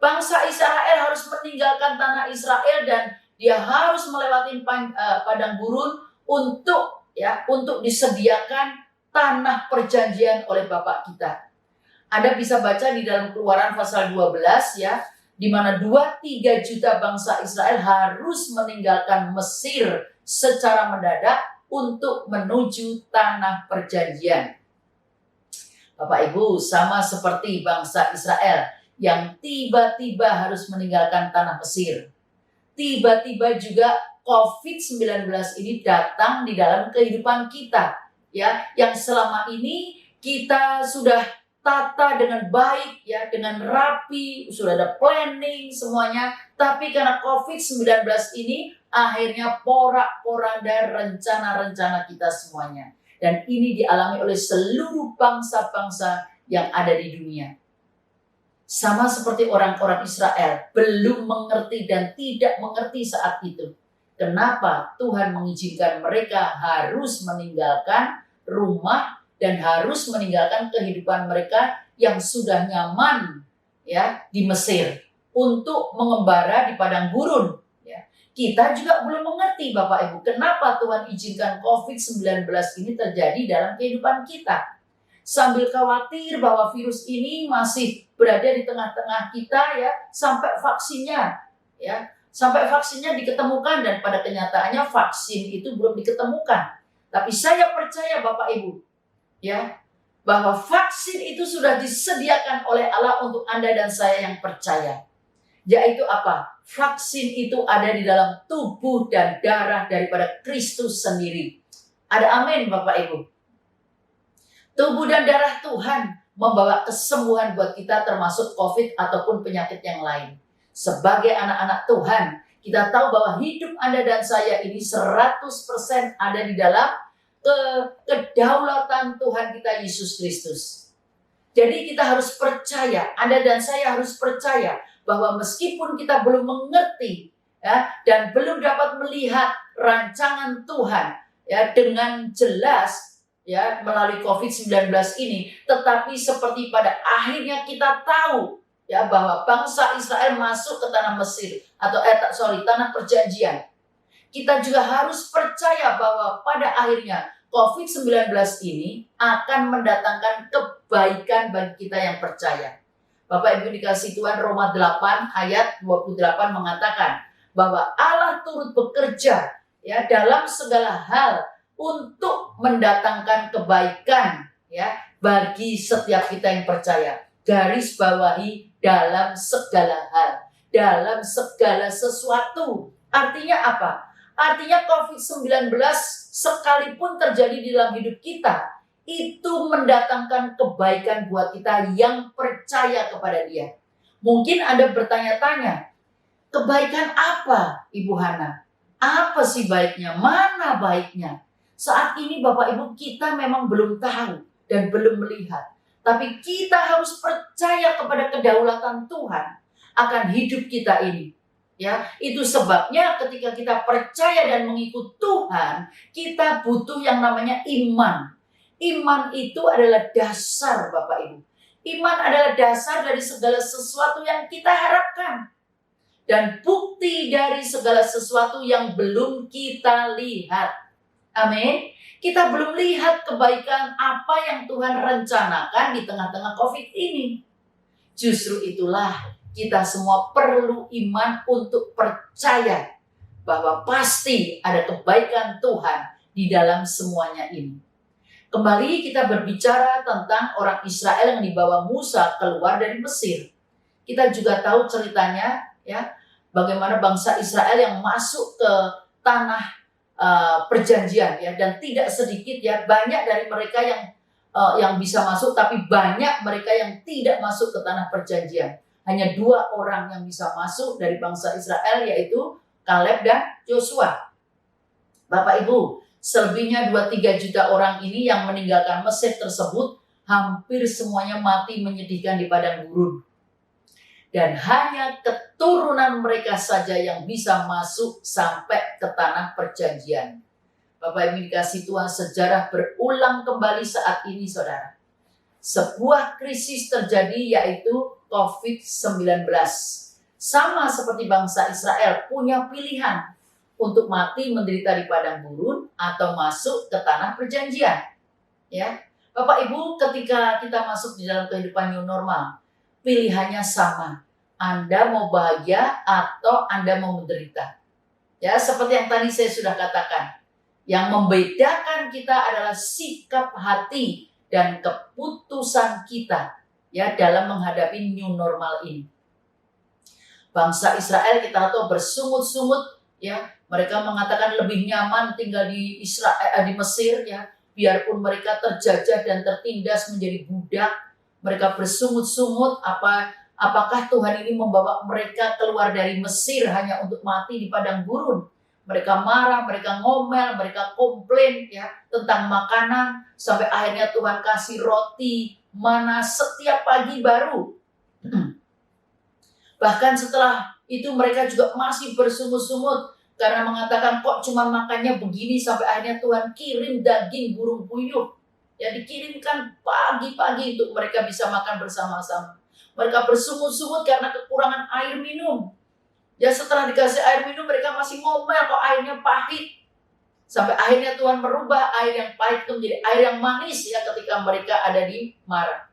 Bangsa Israel harus meninggalkan tanah Israel dan dia harus melewati padang gurun untuk disediakan tanah perjanjian oleh Bapak kita. Anda bisa baca di dalam Keluaran pasal 12, ya, di mana 2-3 juta bangsa Israel harus meninggalkan Mesir secara mendadak untuk menuju tanah perjanjian. Bapak Ibu, sama seperti bangsa Israel yang tiba-tiba harus meninggalkan tanah Mesir. Tiba-tiba juga COVID-19 ini datang di dalam kehidupan kita, ya, yang selama ini kita sudah tata dengan baik, ya, dengan rapi, sudah ada planning semuanya, tapi karena COVID-19 ini akhirnya porak-poranda rencana-rencana kita semuanya. Dan ini dialami oleh seluruh bangsa-bangsa yang ada di dunia. Sama seperti orang-orang Israel, belum mengerti dan tidak mengerti saat itu. Kenapa Tuhan mengizinkan mereka harus meninggalkan rumah dan harus meninggalkan kehidupan mereka yang sudah nyaman, ya, di Mesir untuk mengembara di padang gurun, ya. Kita juga belum mengerti, Bapak Ibu, kenapa Tuhan izinkan COVID-19 ini terjadi dalam kehidupan kita. Sambil khawatir bahwa virus ini masih berada di tengah-tengah kita, ya, sampai vaksinnya diketemukan, dan pada kenyataannya vaksin itu belum diketemukan. Tapi saya percaya Bapak Ibu, ya, bahwa vaksin itu sudah disediakan oleh Allah untuk Anda dan saya yang percaya. Yaitu apa? Vaksin itu ada di dalam tubuh dan darah daripada Kristus sendiri. Ada amin, Bapak Ibu. Tubuh dan darah Tuhan membawa kesembuhan buat kita, termasuk COVID ataupun penyakit yang lain. Sebagai anak-anak Tuhan, kita tahu bahwa hidup Anda dan saya ini 100% ada di dalam kedaulatan Tuhan kita Yesus Kristus. Jadi kita harus percaya, Anda dan saya harus percaya bahwa meskipun kita belum mengerti, ya, dan belum dapat melihat rancangan Tuhan, ya, dengan jelas, ya, melalui COVID-19 ini, tetapi seperti pada akhirnya kita tahu, ya, bahwa bangsa Israel masuk ke tanah Mesir atau tanah perjanjian. Kita juga harus percaya bahwa pada akhirnya COVID-19 ini akan mendatangkan kebaikan bagi kita yang percaya. Bapak Ibu dikasih Tuhan, Roma 8 ayat 28 mengatakan bahwa Allah turut bekerja, ya, dalam segala hal untuk mendatangkan kebaikan, ya, bagi setiap kita yang percaya. Garis bawahi dalam segala hal, dalam segala sesuatu. Artinya apa? Artinya COVID-19 sekalipun terjadi di dalam hidup kita, itu mendatangkan kebaikan buat kita yang percaya kepada Dia. Mungkin Anda bertanya-tanya, kebaikan apa, Ibu Hana? Apa sih baiknya? Mana baiknya? Saat ini Bapak Ibu, kita memang belum tahu dan belum melihat. Tapi kita harus percaya kepada kedaulatan Tuhan akan hidup kita ini. Ya, itu sebabnya ketika kita percaya dan mengikut Tuhan, kita butuh yang namanya iman. Iman itu adalah dasar, Bapak Ibu. Iman adalah dasar dari segala sesuatu yang kita harapkan. Dan bukti dari segala sesuatu yang belum kita lihat. Amin. Kita belum lihat kebaikan apa yang Tuhan rencanakan di tengah-tengah COVID ini. Justru itulah kita semua perlu iman untuk percaya bahwa pasti ada kebaikan Tuhan di dalam semuanya ini. Kembali kita berbicara tentang orang Israel yang dibawa Musa keluar dari Mesir. Kita juga tahu ceritanya, ya, bagaimana bangsa Israel yang masuk ke tanah perjanjian, ya, dan tidak sedikit, ya, banyak dari mereka yang bisa masuk, tapi banyak mereka yang tidak masuk ke tanah perjanjian. Hanya 2 orang yang bisa masuk dari bangsa Israel, yaitu Kaleb dan Yosua. Bapak Ibu, selebihnya 2-3 juta orang ini yang meninggalkan Mesir tersebut hampir semuanya mati menyedihkan di padang gurun. Dan hanya keturunan mereka saja yang bisa masuk sampai ke tanah perjanjian. Bapak Ibu dikasih Tuhan, sejarah berulang kembali saat ini, saudara. Sebuah krisis terjadi, yaitu COVID-19. Sama seperti bangsa Israel punya pilihan untuk mati menderita di padang gurun atau masuk ke tanah perjanjian. Ya, Bapak Ibu, ketika kita masuk di dalam kehidupan new normal, pilihannya sama. Anda mau bahagia atau Anda mau menderita. Ya, seperti yang tadi saya sudah katakan. Yang membedakan kita adalah sikap hati dan keputusan kita, ya, dalam menghadapi new normal ini. Bangsa Israel kita tahu bersungut-sungut, ya, mereka mengatakan lebih nyaman tinggal di di Mesir, ya, biarpun mereka terjajah dan tertindas menjadi budak. Mereka bersungut-sungut, apakah Tuhan ini membawa mereka keluar dari Mesir hanya untuk mati di padang gurun? Mereka marah, mereka ngomel, mereka komplain, ya, tentang makanan, sampai akhirnya Tuhan kasih roti mana setiap pagi baru. Bahkan setelah itu mereka juga masih bersungut-sungut karena mengatakan, kok cuma makannya begini, sampai akhirnya Tuhan kirim daging burung puyuh. Ya, dikirimkan pagi-pagi untuk mereka bisa makan bersama-sama. Mereka bersungut-sungut karena kekurangan air minum. Ya, setelah dikasih air minum mereka masih ngomel, kok airnya pahit. Sampai akhirnya Tuhan merubah air yang pahit itu menjadi air yang manis, ya, ketika mereka ada di Mara.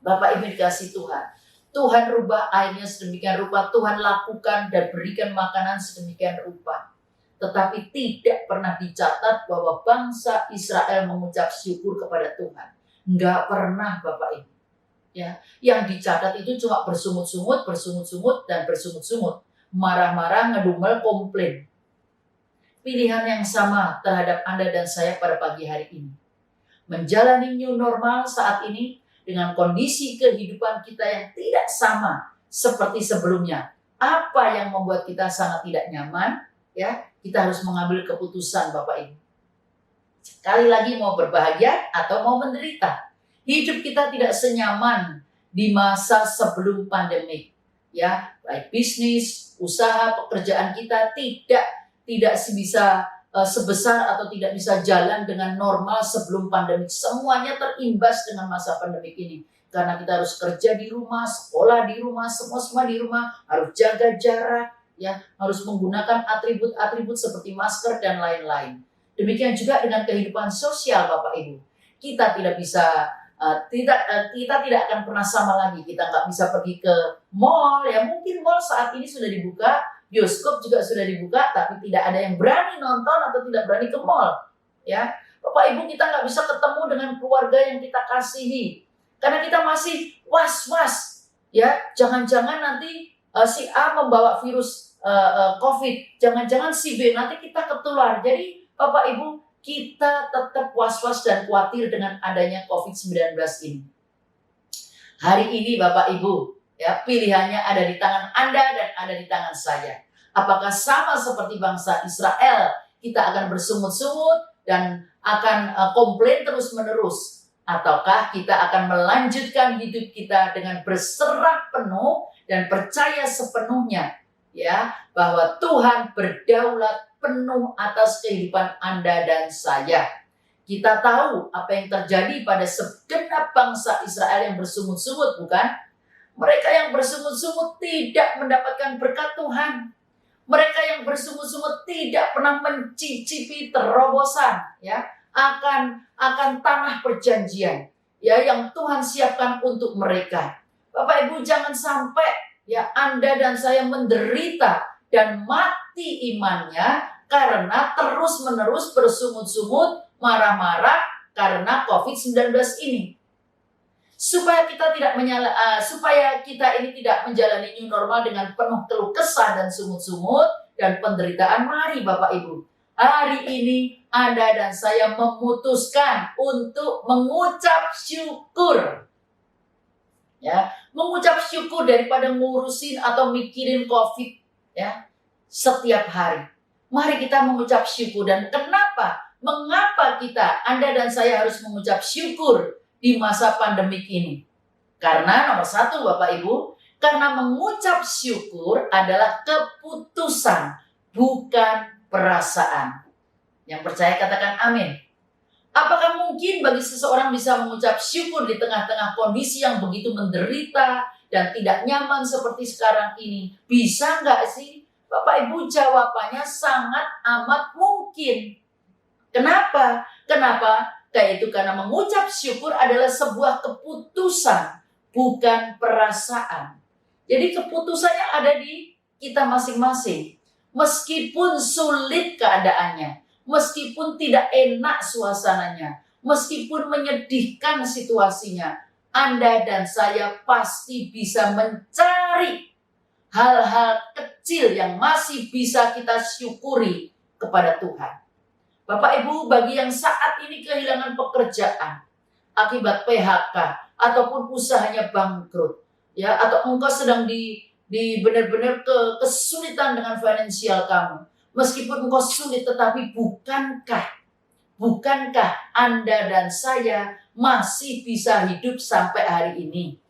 Bapak Ibu dikasih Tuhan. Tuhan rubah airnya sedemikian rupa, Tuhan lakukan dan berikan makanan sedemikian rupa. Tetapi tidak pernah dicatat bahwa bangsa Israel mengucap syukur kepada Tuhan. Enggak pernah, Bapak Ibu. Ya, yang dicatat itu cuma bersungut-sungut, dan bersungut-sungut, marah-marah, ngedumel, komplain. Pilihan yang sama terhadap Anda dan saya pada pagi hari ini. Menjalani new normal saat ini dengan kondisi kehidupan kita yang tidak sama seperti sebelumnya. Apa yang membuat kita sangat tidak nyaman? Ya, kita harus mengambil keputusan, Bapak Ibu. Sekali lagi, mau berbahagia atau mau menderita. Hidup kita tidak senyaman di masa sebelum pandemik, ya, baik bisnis, usaha, pekerjaan kita tidak bisa sebesar atau tidak bisa jalan dengan normal sebelum pandemik. Semuanya terimbas dengan masa pandemik ini. Karena kita harus kerja di rumah, sekolah di rumah, semua di rumah, harus jaga jarak, ya, harus menggunakan atribut-atribut seperti masker dan lain-lain. Demikian juga dengan kehidupan sosial, Bapak Ibu. Kita tidak bisa kita tidak akan pernah sama lagi. Kita nggak bisa pergi ke mall, ya, mungkin mall saat ini sudah dibuka, bioskop juga sudah dibuka, tapi tidak ada yang berani nonton atau tidak berani ke mall, ya. Bapak Ibu, kita nggak bisa ketemu dengan keluarga yang kita kasihi karena kita masih was-was, ya, jangan-jangan nanti si A membawa virus COVID, jangan-jangan si B nanti kita ketular. Jadi Bapak Ibu, kita tetap was-was dan khawatir dengan adanya COVID-19 ini. Hari ini Bapak Ibu, ya, pilihannya ada di tangan Anda dan ada di tangan saya. Apakah sama seperti bangsa Israel, kita akan bersungut-sungut dan akan komplain terus-menerus? Ataukah kita akan melanjutkan hidup kita dengan berserah penuh dan percaya sepenuhnya, ya, bahwa Tuhan berdaulat penuh atas kehidupan Anda dan saya. Kita tahu apa yang terjadi pada segenap bangsa Israel yang bersungut-sungut, bukan? Mereka yang bersungut-sungut tidak mendapatkan berkat Tuhan. Mereka yang bersungut-sungut tidak pernah mencicipi terobosan, ya, akan tanah perjanjian, ya, yang Tuhan siapkan untuk mereka. Bapak Ibu, jangan sampai, ya, Anda dan saya menderita dan mati imannya karena terus-menerus bersungut-sungut, marah-marah karena COVID-19 ini. Supaya kita ini tidak menjalani new normal dengan penuh keluh kesah dan sungut-sungut dan penderitaan, mari Bapak Ibu, hari ini Anda dan saya memutuskan untuk mengucap syukur. Ya, mengucap syukur daripada ngurusin atau mikirin COVID ya setiap hari. Mari kita mengucap syukur. Dan mengapa Anda dan saya harus mengucap syukur di masa pandemik ini? Karena nomor satu Bapak Ibu, karena mengucap syukur adalah keputusan, bukan perasaan. Yang percaya katakan amin. Apakah mungkin bagi seseorang bisa mengucap syukur di tengah-tengah kondisi yang begitu menderita dan tidak nyaman seperti sekarang ini? Bisa nggak sih? Bapak Ibu, jawabannya sangat amat mungkin. Kenapa? Karena mengucap syukur adalah sebuah keputusan, bukan perasaan. Jadi keputusannya ada di kita masing-masing. Meskipun sulit keadaannya, meskipun tidak enak suasananya, meskipun menyedihkan situasinya, Anda dan saya pasti bisa mencari hal-hal kecil yang masih bisa kita syukuri kepada Tuhan. Bapak Ibu, bagi yang saat ini kehilangan pekerjaan akibat PHK ataupun usahanya bangkrut, ya, atau engkau sedang di benar-benar kesulitan dengan finansial kamu. Meskipun engkau sulit, tetapi bukankah Anda dan saya masih bisa hidup sampai hari ini?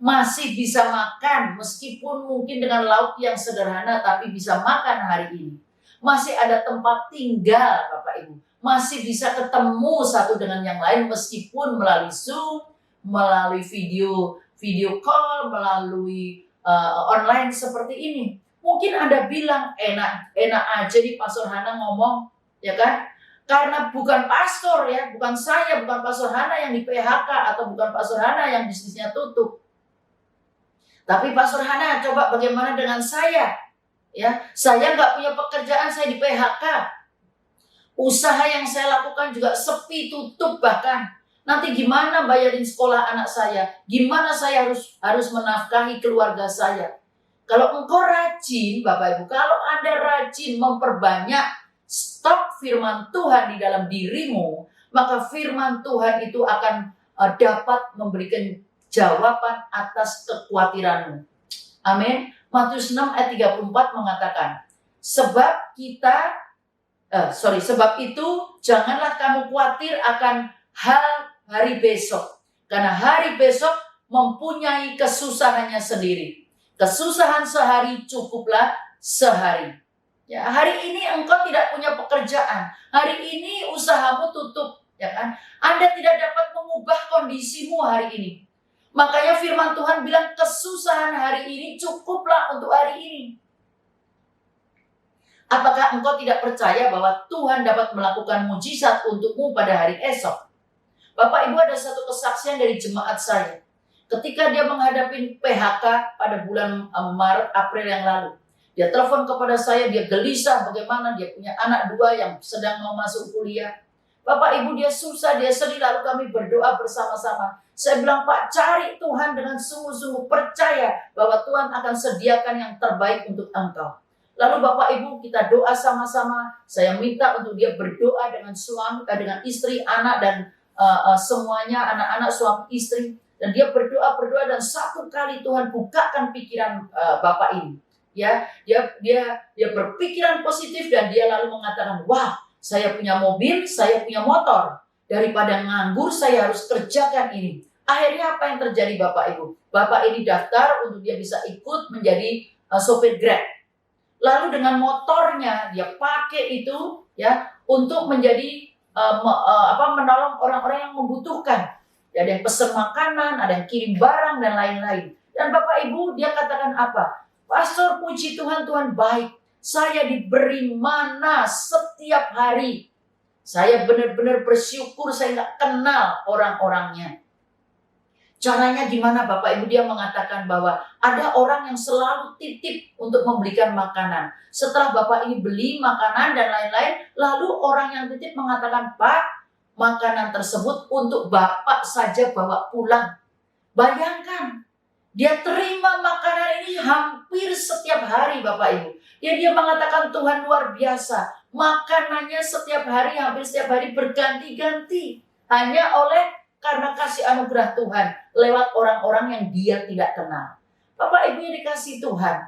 Masih bisa makan, meskipun mungkin dengan lauk yang sederhana, tapi bisa makan hari ini. Masih ada tempat tinggal, Bapak Ibu. Masih bisa ketemu satu dengan yang lain, meskipun melalui Zoom, melalui video call, melalui online seperti ini. Mungkin Anda bilang, enak aja nih Pastor Hana ngomong, ya kan? Karena bukan pastor ya, bukan Pastor Hana yang di PHK, atau bukan Pastor Hana yang bisnisnya tutup. Tapi Pastor Hana, coba bagaimana dengan saya? Ya, saya nggak punya pekerjaan, saya di PHK. Usaha yang saya lakukan juga sepi, tutup bahkan. Nanti gimana bayarin sekolah anak saya? Gimana saya harus menafkahi keluarga saya? Kalau engkau rajin, Bapak Ibu, kalau Anda rajin memperbanyak stok firman Tuhan di dalam dirimu, maka firman Tuhan itu akan dapat memberikan jawaban atas kekhawatiranmu. Amin. Matius 6 ayat 34 mengatakan, sebab itu janganlah kamu khawatir akan hari besok, karena hari besok mempunyai kesusahannya sendiri. Kesusahan sehari cukuplah sehari. Ya, hari ini engkau tidak punya pekerjaan, hari ini usahamu tutup, ya kan? Anda tidak dapat mengubah kondisimu hari ini. Makanya firman Tuhan bilang kesusahan hari ini cukuplah untuk hari ini. Apakah engkau tidak percaya bahwa Tuhan dapat melakukan mujizat untukmu pada hari esok? Bapak Ibu, ada satu kesaksian dari jemaat saya. Ketika dia menghadapi PHK pada bulan Maret, April yang lalu. Dia telepon kepada saya, dia gelisah bagaimana, dia punya anak 2 yang sedang mau masuk kuliah. Bapak Ibu, dia susah, dia sedih, lalu kami berdoa bersama-sama. Saya bilang, Pak, cari Tuhan dengan sungguh-sungguh, percaya bahwa Tuhan akan sediakan yang terbaik untuk engkau. Lalu Bapak Ibu, kita doa sama-sama. Saya minta untuk dia berdoa dengan suami, dengan istri, anak, dan semuanya, anak-anak, suami, istri. Dan dia berdoa, dan satu kali Tuhan bukakan pikiran Bapak ini. Ya, dia berpikiran positif, dan dia lalu mengatakan, wah, saya punya mobil, saya punya motor. Daripada nganggur, saya harus kerjakan ini. Akhirnya apa yang terjadi Bapak Ibu? Bapak ini daftar untuk dia bisa ikut menjadi sopir Grab. Lalu dengan motornya dia pakai itu ya untuk menjadi menolong orang-orang yang membutuhkan. Ya, ada yang pesan makanan, ada yang kirim barang dan lain-lain. Dan Bapak Ibu dia katakan apa? Pastor, puji Tuhan, Tuhan baik. Saya diberi mana setiap hari. Saya benar-benar bersyukur saya nggak kenal orang-orangnya. Caranya gimana Bapak Ibu? Dia mengatakan bahwa ada orang yang selalu titip untuk memberikan makanan. Setelah Bapak ini beli makanan dan lain-lain, lalu orang yang titip mengatakan, Pak, makanan tersebut untuk Bapak saja bawa pulang. Bayangkan, dia terima makanan ini hampir setiap hari Bapak Ibu. Dia mengatakan Tuhan luar biasa. Makanannya setiap hari, hampir setiap hari berganti-ganti. Hanya karena kasih anugerah Tuhan lewat orang-orang yang dia tidak kenal. Bapak Ibu yang dikasih Tuhan,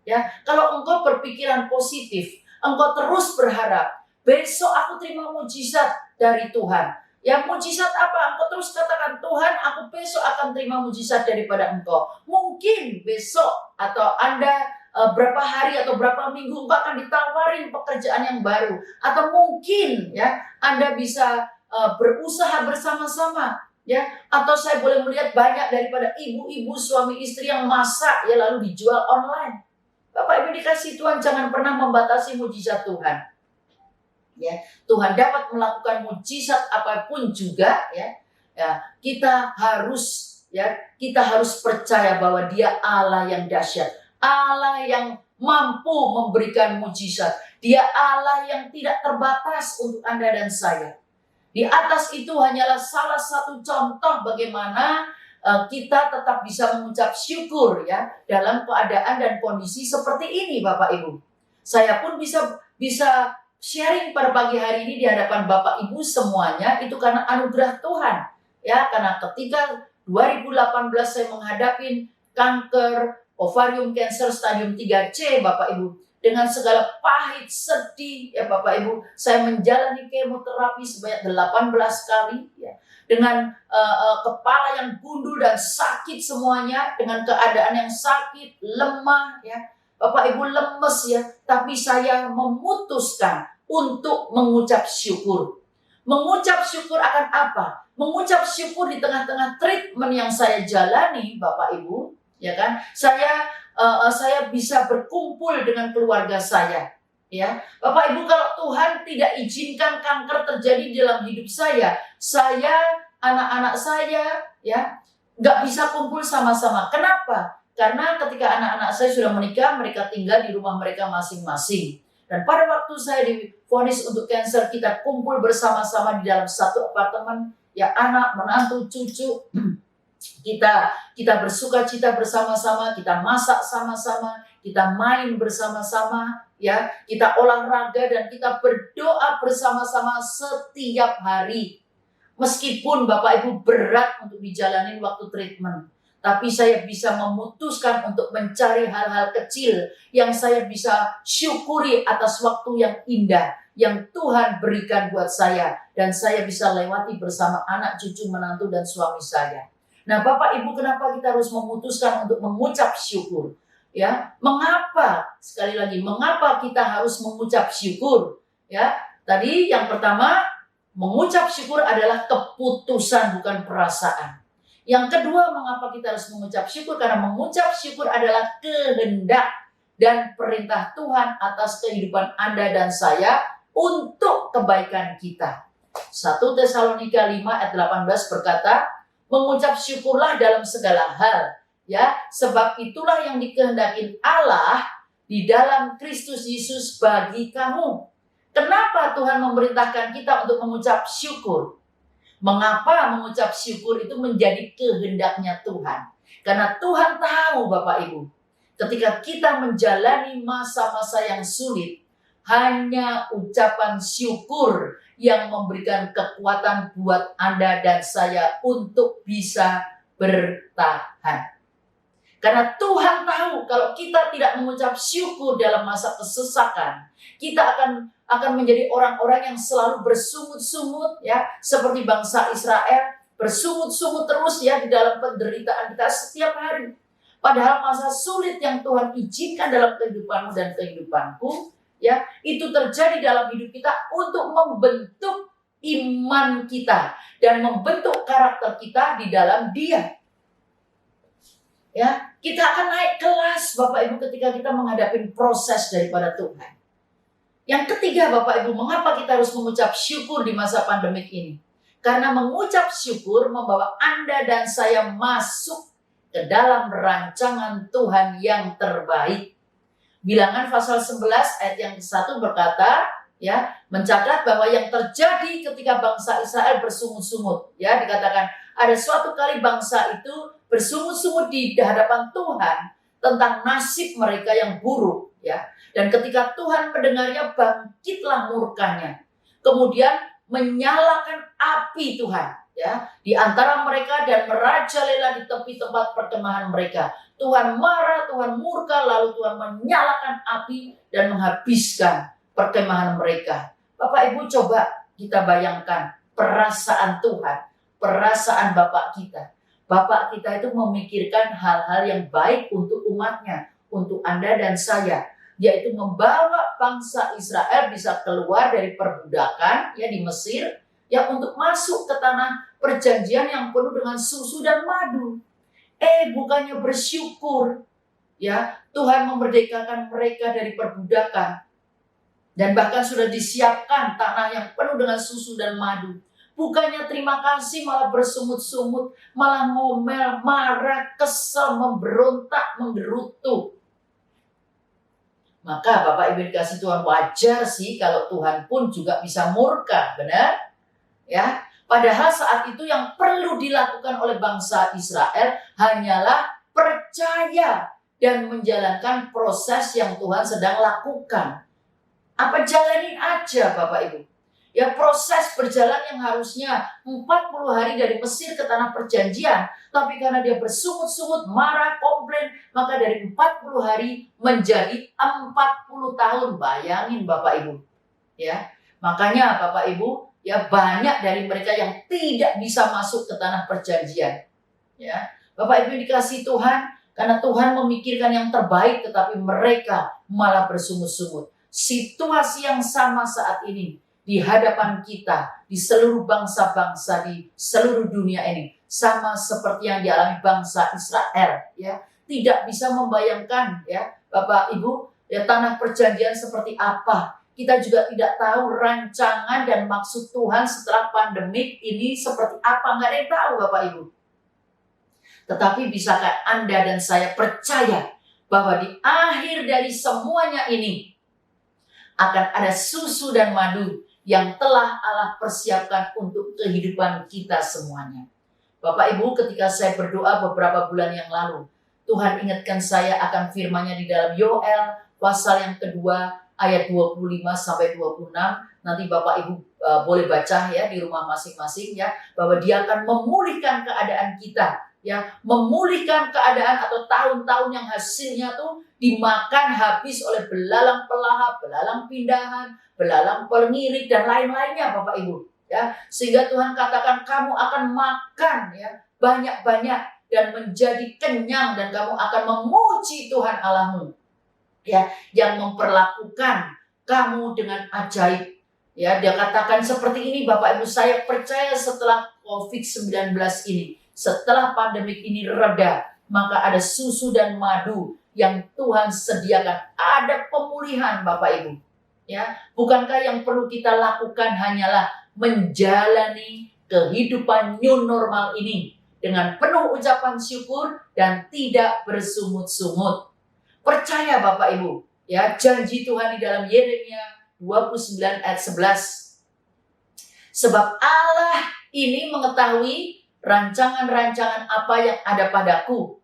ya, kalau engkau berpikiran positif, engkau terus berharap, besok aku terima mujizat dari Tuhan. Ya, mujizat apa? Engkau terus katakan, Tuhan, aku besok akan terima mujizat daripada engkau. Mungkin besok atau Anda berapa hari atau berapa minggu engkau akan ditawarin pekerjaan yang baru. Atau mungkin ya Anda bisa berusaha bersama-sama, ya, atau saya boleh melihat banyak daripada ibu-ibu suami istri yang masak ya lalu dijual online. Bapak Ibu dikasih Tuhan, jangan pernah membatasi mujizat Tuhan. Ya, Tuhan dapat melakukan mujizat apapun juga, ya. Ya, kita harus percaya bahwa Dia Allah yang dahsyat, Allah yang mampu memberikan mujizat. Dia Allah yang tidak terbatas untuk Anda dan saya. Di atas itu hanyalah salah satu contoh bagaimana kita tetap bisa mengucap syukur ya dalam keadaan dan kondisi seperti ini Bapak Ibu. Saya pun bisa sharing pada pagi hari ini di hadapan Bapak Ibu semuanya itu karena anugerah Tuhan. Ya, karena ketika 2018 saya menghadapi kanker ovarium cancer stadium 3C Bapak Ibu. Dengan segala pahit, sedih, ya Bapak Ibu, saya menjalani kemoterapi sebanyak 18 kali, ya, dengan kepala yang gundul dan sakit semuanya, dengan keadaan yang sakit, lemah, ya, Bapak Ibu lemes ya, tapi saya memutuskan untuk mengucap syukur. Mengucap syukur akan apa? Mengucap syukur di tengah-tengah treatment yang saya jalani, Bapak Ibu, ya kan? Saya bisa berkumpul dengan keluarga saya, ya. Bapak Ibu, kalau Tuhan tidak izinkan kanker terjadi dalam hidup saya, anak-anak saya, ya, nggak bisa kumpul sama-sama. Kenapa? Karena ketika anak-anak saya sudah menikah, mereka tinggal di rumah mereka masing-masing. Dan pada waktu saya divonis untuk kanker, kita kumpul bersama-sama di dalam satu apartemen, ya, anak, menantu, cucu. Kita bersuka cita bersama-sama, kita masak sama-sama, kita main bersama-sama, ya, kita olahraga dan kita berdoa bersama-sama setiap hari. Meskipun Bapak Ibu berat untuk dijalani waktu treatment, tapi saya bisa memutuskan untuk mencari hal-hal kecil yang saya bisa syukuri atas waktu yang indah yang Tuhan berikan buat saya, dan saya bisa lewati bersama anak, cucu, menantu, dan suami saya. Nah, Bapak Ibu, kenapa kita harus memutuskan untuk mengucap syukur? Ya, mengapa? Sekali lagi, mengapa kita harus mengucap syukur? Ya, tadi yang pertama, mengucap syukur adalah keputusan bukan perasaan. Yang kedua, mengapa kita harus mengucap syukur? Karena mengucap syukur adalah kehendak dan perintah Tuhan atas kehidupan Anda dan saya untuk kebaikan kita. 1 Tesalonika 5 ayat 18 berkata, mengucap syukurlah dalam segala hal, ya, sebab itulah yang dikehendaki Allah di dalam Kristus Yesus bagi kamu. Kenapa Tuhan memerintahkan kita untuk mengucap syukur? Mengapa mengucap syukur itu menjadi kehendaknya Tuhan? Karena Tuhan tahu Bapak Ibu, ketika kita menjalani masa-masa yang sulit, hanya ucapan syukur yang memberikan kekuatan buat Anda dan saya untuk bisa bertahan. Karena Tuhan tahu kalau kita tidak mengucap syukur dalam masa kesesakan, kita akan menjadi orang-orang yang selalu bersungut-sungut, ya, seperti bangsa Israel bersungut-sungut terus ya di dalam penderitaan kita setiap hari. Padahal masa sulit yang Tuhan izinkan dalam kehidupanmu dan kehidupanku, ya, itu terjadi dalam hidup kita untuk membentuk iman kita dan membentuk karakter kita di dalam Dia. Ya, kita akan naik kelas Bapak Ibu ketika kita menghadapi proses daripada Tuhan. Yang ketiga Bapak Ibu, mengapa kita harus mengucap syukur di masa pandemik ini? Karena mengucap syukur membawa Anda dan saya masuk ke dalam rancangan Tuhan yang terbaik. Bilangan pasal 11 ayat yang ke-1 berkata, ya, mencatat bahwa yang terjadi ketika bangsa Israel bersungut-sungut, ya, dikatakan ada suatu kali bangsa itu bersungut-sungut di hadapan Tuhan tentang nasib mereka yang buruk, ya. Dan ketika Tuhan mendengarnya, bangkitlah murkanya. Kemudian menyalakan api Tuhan, ya, di antara mereka dan merajalela di tepi tempat perkemahan mereka. Tuhan marah, Tuhan murka, lalu Tuhan menyalakan api dan menghabiskan perkemahan mereka. Bapak Ibu, coba kita bayangkan perasaan Tuhan, perasaan Bapak kita. Bapak kita itu memikirkan hal-hal yang baik untuk umatnya, untuk Anda dan saya, yaitu membawa bangsa Israel bisa keluar dari perbudakan, ya, di Mesir, ya, untuk masuk ke tanah perjanjian yang penuh dengan susu dan madu. Bukannya bersyukur, ya, Tuhan memerdekakan mereka dari perbudakan dan bahkan sudah disiapkan tanah yang penuh dengan susu dan madu. Bukannya terima kasih, malah bersungut-sungut, malah ngomel, marah, kesal, memberontak, menggerutu. Maka Bapak Ibu dikasih Tuhan, wajar sih kalau Tuhan pun juga bisa murka, benar? Ya, padahal saat itu yang perlu dilakukan oleh bangsa Israel hanyalah percaya dan menjalankan proses yang Tuhan sedang lakukan. Apa jalanin aja Bapak Ibu? Ya, proses berjalan yang harusnya 40 hari dari Mesir ke tanah perjanjian, tapi karena dia bersungut-sungut, marah, komplain, maka dari 40 hari menjadi 40 tahun. Bayangin Bapak Ibu. Ya, makanya Bapak Ibu, ya, banyak dari mereka yang tidak bisa masuk ke tanah perjanjian. Ya, Bapak Ibu dikasih Tuhan, karena Tuhan memikirkan yang terbaik, tetapi mereka malah bersungut-sungut. Situasi yang sama saat ini di hadapan kita, di seluruh bangsa-bangsa di seluruh dunia ini, sama seperti yang dialami bangsa Israel, ya. Tidak bisa membayangkan, ya, Bapak Ibu, ya, tanah perjanjian seperti apa. Kita juga tidak tahu rancangan dan maksud Tuhan setelah pandemik ini seperti apa, nggak ada yang tahu Bapak Ibu. Tetapi bisakah Anda dan saya percaya bahwa di akhir dari semuanya ini akan ada susu dan madu yang telah Allah persiapkan untuk kehidupan kita semuanya. Bapak Ibu, ketika saya berdoa beberapa bulan yang lalu, Tuhan ingatkan saya akan firman-Nya di dalam Yoel pasal yang kedua ayat 25 sampai 26. Nanti Bapak Ibu boleh baca, ya, di rumah masing-masing, ya, bahwa Dia akan memulihkan keadaan kita, ya, memulihkan keadaan atau tahun-tahun yang hasilnya tuh dimakan habis oleh belalang pelahap, belalang pindahan, belalang pengirik dan lain-lainnya Bapak Ibu, ya, sehingga Tuhan katakan kamu akan makan, ya, banyak-banyak dan menjadi kenyang dan kamu akan memuji Tuhan Allahmu, ya, yang memperlakukan kamu dengan ajaib, ya. Dia katakan seperti ini Bapak Ibu, saya percaya setelah COVID-19 ini, setelah pandemik ini reda, maka ada susu dan madu yang Tuhan sediakan, ada pemulihan Bapak Ibu. Ya, bukankah yang perlu kita lakukan hanyalah menjalani kehidupan new normal ini dengan penuh ucapan syukur dan tidak bersungut-sungut. Percaya Bapak Ibu, ya, janji Tuhan di dalam Yeremia 29 ayat 11. Sebab Allah ini mengetahui rancangan-rancangan apa yang ada padaku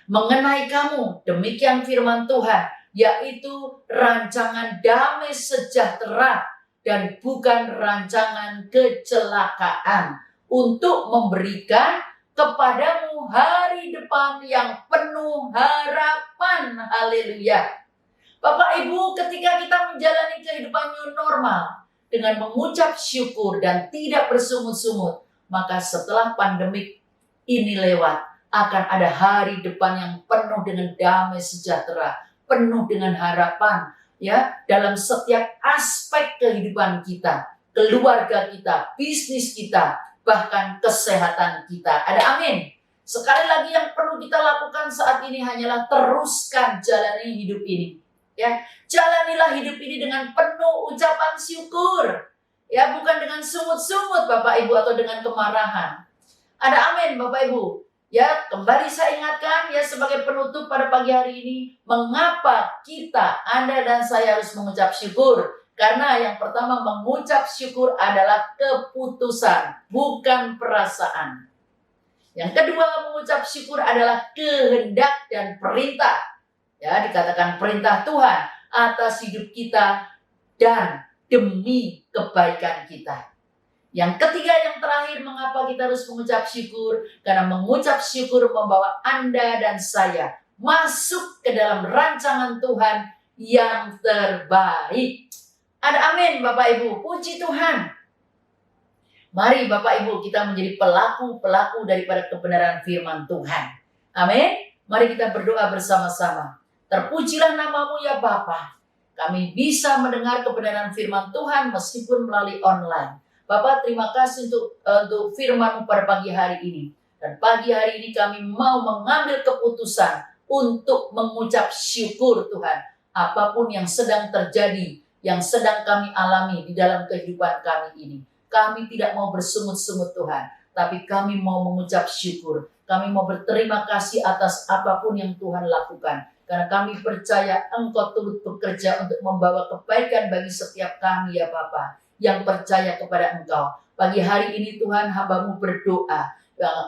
mengenai kamu, demikian firman Tuhan, yaitu rancangan damai sejahtera dan bukan rancangan kecelakaan, untuk memberikan kepadamu hari depan yang penuh harapan. Haleluya. Bapak Ibu, ketika kita menjalani kehidupan new normal dengan mengucap syukur dan tidak bersungut-sungut, maka setelah pandemik ini lewat, akan ada hari depan yang penuh dengan damai sejahtera, penuh dengan harapan, ya, dalam setiap aspek kehidupan kita, keluarga kita, bisnis kita, bahkan kesehatan kita. Ada amin. Sekali lagi yang perlu kita lakukan saat ini hanyalah teruskan jalani hidup ini, ya. Jalanilah hidup ini dengan penuh ucapan syukur. Ya, bukan dengan sungut-sungut Bapak Ibu atau dengan kemarahan. Ada amin Bapak Ibu. Ya, kembali saya ingatkan ya sebagai penutup pada pagi hari ini, mengapa kita, Anda dan saya harus mengucap syukur? Karena yang pertama, mengucap syukur adalah keputusan, bukan perasaan. Yang kedua, mengucap syukur adalah kehendak dan perintah. Ya, dikatakan perintah Tuhan atas hidup kita dan demi kebaikan kita. Yang ketiga, yang terakhir, mengapa kita harus mengucap syukur? Karena mengucap syukur membawa Anda dan saya masuk ke dalam rancangan Tuhan yang terbaik. Ada amin Bapak Ibu, puji Tuhan. Mari Bapak Ibu kita menjadi pelaku-pelaku daripada kebenaran firman Tuhan. Amin. Mari kita berdoa bersama-sama. Terpujilah namamu ya Bapa. Kami bisa mendengar kebenaran firman Tuhan meskipun melalui online. Bapak, terima kasih untuk firman-Mu pada pagi hari ini. Dan pagi hari ini kami mau mengambil keputusan untuk mengucap syukur Tuhan. Apapun yang sedang terjadi, yang sedang kami alami di dalam kehidupan kami ini. Kami tidak mau bersungut-sungut Tuhan, tapi kami mau mengucap syukur. Kami mau berterima kasih atas apapun yang Tuhan lakukan. Karena kami percaya Engkau turut bekerja untuk membawa kebaikan bagi setiap kami ya Bapa, yang percaya kepada Engkau. Pagi hari ini Tuhan, hamba-Mu berdoa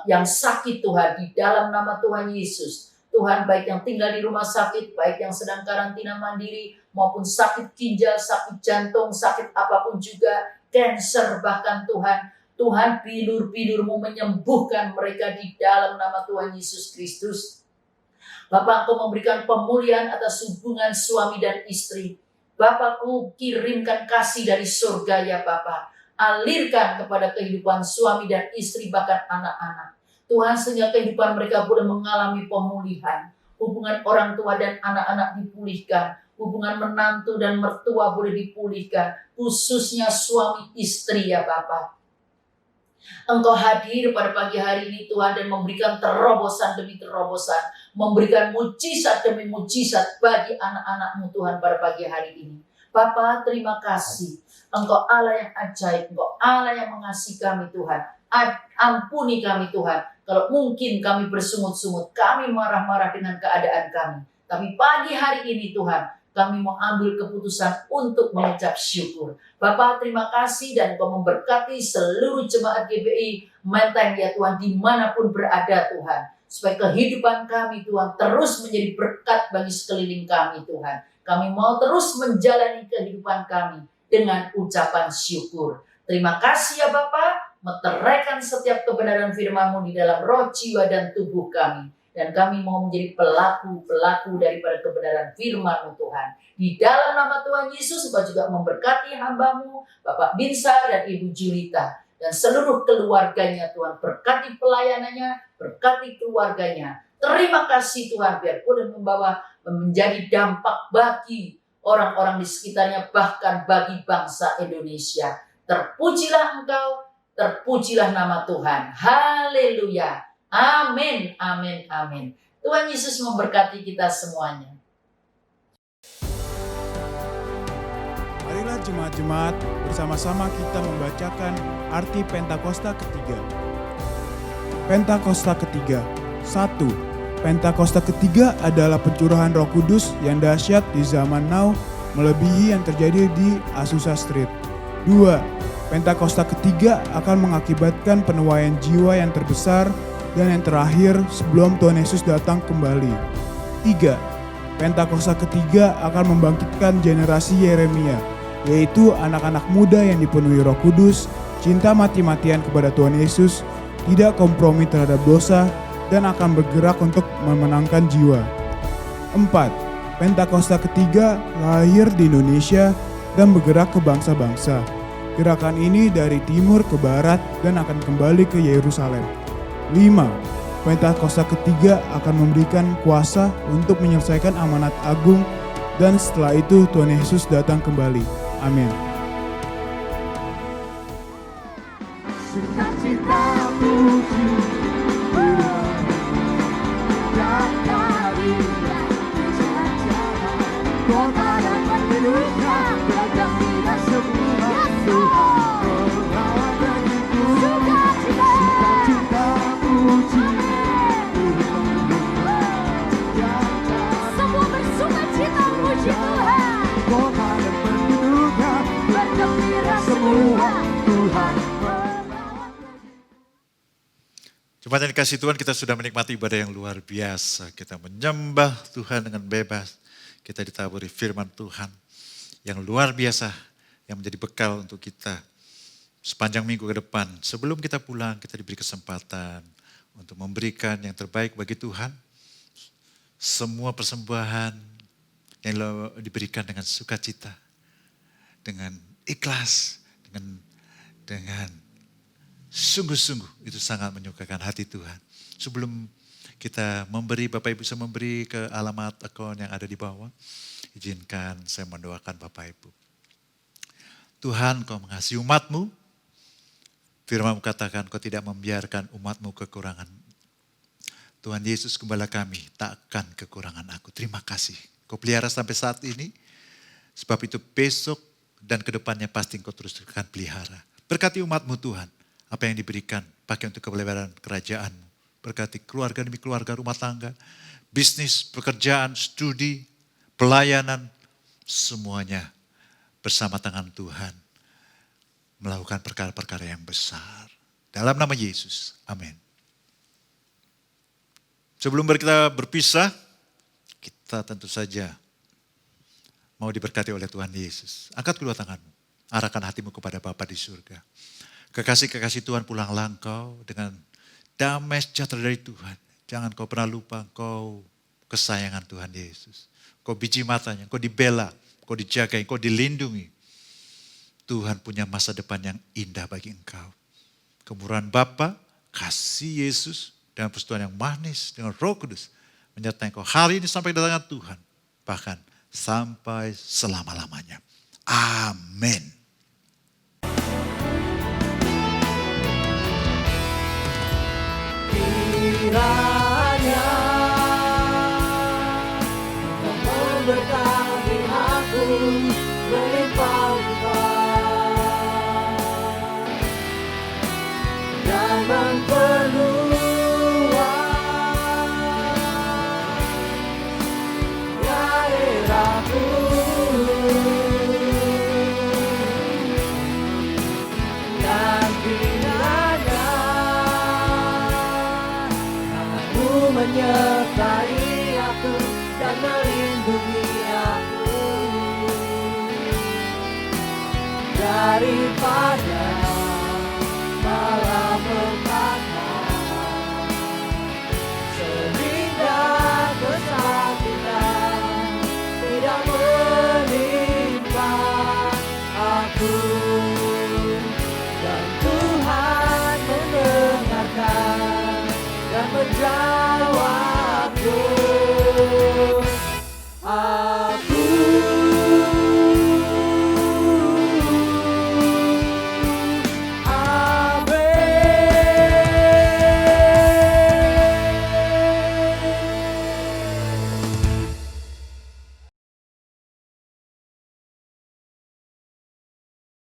yang sakit Tuhan di dalam nama Tuhan Yesus. Tuhan, baik yang tinggal di rumah sakit, baik yang sedang karantina mandiri, maupun sakit ginjal, sakit jantung, sakit apapun juga, cancer bahkan Tuhan pilur-pilur-Mu menyembuhkan mereka di dalam nama Tuhan Yesus Kristus. Bapak, Engkau memberikan pemulihan atas hubungan suami dan istri. Bapakku, kirimkan kasih dari surga ya Bapak. Alirkan kepada kehidupan suami dan istri bahkan anak-anak. Tuhan, sehingga kehidupan mereka boleh mengalami pemulihan. Hubungan orang tua dan anak-anak dipulihkan. Hubungan menantu dan mertua boleh dipulihkan. Khususnya suami istri ya Bapak. Engkau hadir pada pagi hari ini Tuhan dan memberikan terobosan demi terobosan. Memberikan mujizat demi mujizat bagi anak-anak-Mu Tuhan pada pagi hari ini. Bapa, terima kasih. Engkau Allah yang ajaib. Engkau Allah yang mengasihi kami Tuhan. Ampuni kami Tuhan. Kalau mungkin kami bersungut-sungut, kami marah-marah dengan keadaan kami. Tapi pagi hari ini Tuhan, kami mau ambil keputusan untuk mengucap syukur. Bapak, terima kasih dan Engkau memberkati seluruh jemaat GBI Menteng ya Tuhan, dimanapun berada Tuhan. Supaya kehidupan kami Tuhan terus menjadi berkat bagi sekeliling kami Tuhan. Kami mau terus menjalani kehidupan kami dengan ucapan syukur. Terima kasih ya Bapak, meteraikan setiap kebenaran firman-Mu di dalam roh, jiwa, dan tubuh kami. Dan kami mau menjadi pelaku-pelaku daripada kebenaran firman-Mu Tuhan. Di dalam nama Tuhan Yesus, Engkau juga memberkati hamba-Mu, Bapak Binsar dan Ibu Julita. Dan seluruh keluarganya Tuhan, berkati pelayanannya, berkati keluarganya. Terima kasih Tuhan, biar boleh membawa menjadi dampak bagi orang-orang di sekitarnya, bahkan bagi bangsa Indonesia. Terpujilah Engkau, terpujilah nama Tuhan. Haleluya. Amin, amin, amin. Tuhan Yesus memberkati kita semuanya. Marilah jemaat-jemaat bersama-sama kita membacakan arti Pentakosta ketiga. Pentakosta ketiga. 1. Pentakosta ketiga adalah pencurahan Roh Kudus yang dahsyat di zaman now melebihi yang terjadi di Azusa Street. 2. Pentakosta ketiga akan mengakibatkan penuaian jiwa yang terbesar dan yang terakhir sebelum Tuhan Yesus datang kembali. 3. Pentakosta ketiga akan membangkitkan generasi Yeremia, yaitu anak-anak muda yang dipenuhi Roh Kudus, cinta mati-matian kepada Tuhan Yesus, tidak kompromi terhadap dosa, dan akan bergerak untuk memenangkan jiwa. 4. Pentakosta ketiga lahir di Indonesia dan bergerak ke bangsa-bangsa. Gerakan ini dari timur ke barat dan akan kembali ke Yerusalem. 5. Pentakosta ketiga akan memberikan kuasa untuk menyelesaikan amanat agung dan setelah itu Tuhan Yesus datang kembali. Amin. Kau tak dapat meluka, bergantilah semua Tuhan. kota dan penduduknya bergembira semua. Tuhan Jemaat yang dikasih Tuhan, kita sudah menikmati ibadah yang luar biasa. Kita menyembah Tuhan dengan bebas. Kita ditaburi firman Tuhan yang luar biasa, yang menjadi bekal untuk kita sepanjang minggu ke depan. Sebelum kita pulang, kita diberi kesempatan untuk memberikan yang terbaik bagi Tuhan. Semua persembahan yang diberikan dengan sukacita, dengan ikhlas, dengan sungguh-sungguh, itu sangat menyukakan hati Tuhan. Sebelum kita memberi, Bapak Ibu bisa memberi ke alamat akun yang ada di bawah. Izinkan saya mendoakan Bapak Ibu. Tuhan, Kau mengasihi umat-Mu. Firman-Mu katakan, Kau tidak membiarkan umat-Mu kekurangan. Tuhan Yesus, gembala kami, takkan kekurangan aku. Terima kasih. Kau pelihara sampai saat ini. Sebab itu besok dan kedepannya pasti Kau terus akan pelihara. Berkati umat-Mu Tuhan. Apa yang diberikan, pakai untuk kepeliharaan kerajaan-Mu. Berkati keluarga demi keluarga, rumah tangga, bisnis, pekerjaan, studi, pelayanan, semuanya bersama tangan Tuhan. Melakukan perkara-perkara yang besar. Dalam nama Yesus, amin. Sebelum kita berpisah, kita tentu saja mau diberkati oleh Tuhan Yesus. Angkat kedua tanganmu, arahkan hatimu kepada Bapa di surga. Kekasih-kekasih Tuhan, pulanglah engkau dengan damai sejahtera dari Tuhan. Jangan kau pernah lupa engkau kesayangan Tuhan Yesus. Kau biji matanya, kau dibela, kau dijaga, kau dilindungi. Tuhan punya masa depan yang indah bagi engkau. Kemurahan Bapa, kasih Yesus, dengan persekutuan yang manis, dengan Roh Kudus, menyertai engkau hari ini sampai kedatangan Tuhan. Bahkan sampai selama-lamanya. Amin. kiranya Kau memberkati aku melimpah-limpah dan memperluas daerahku. Dan kiranya menyertai aku dan melindungi aku daripada malapetaka sehingga kesakitan tidak menimpa aku. Dan Tuhan mendengarkan dan menjawab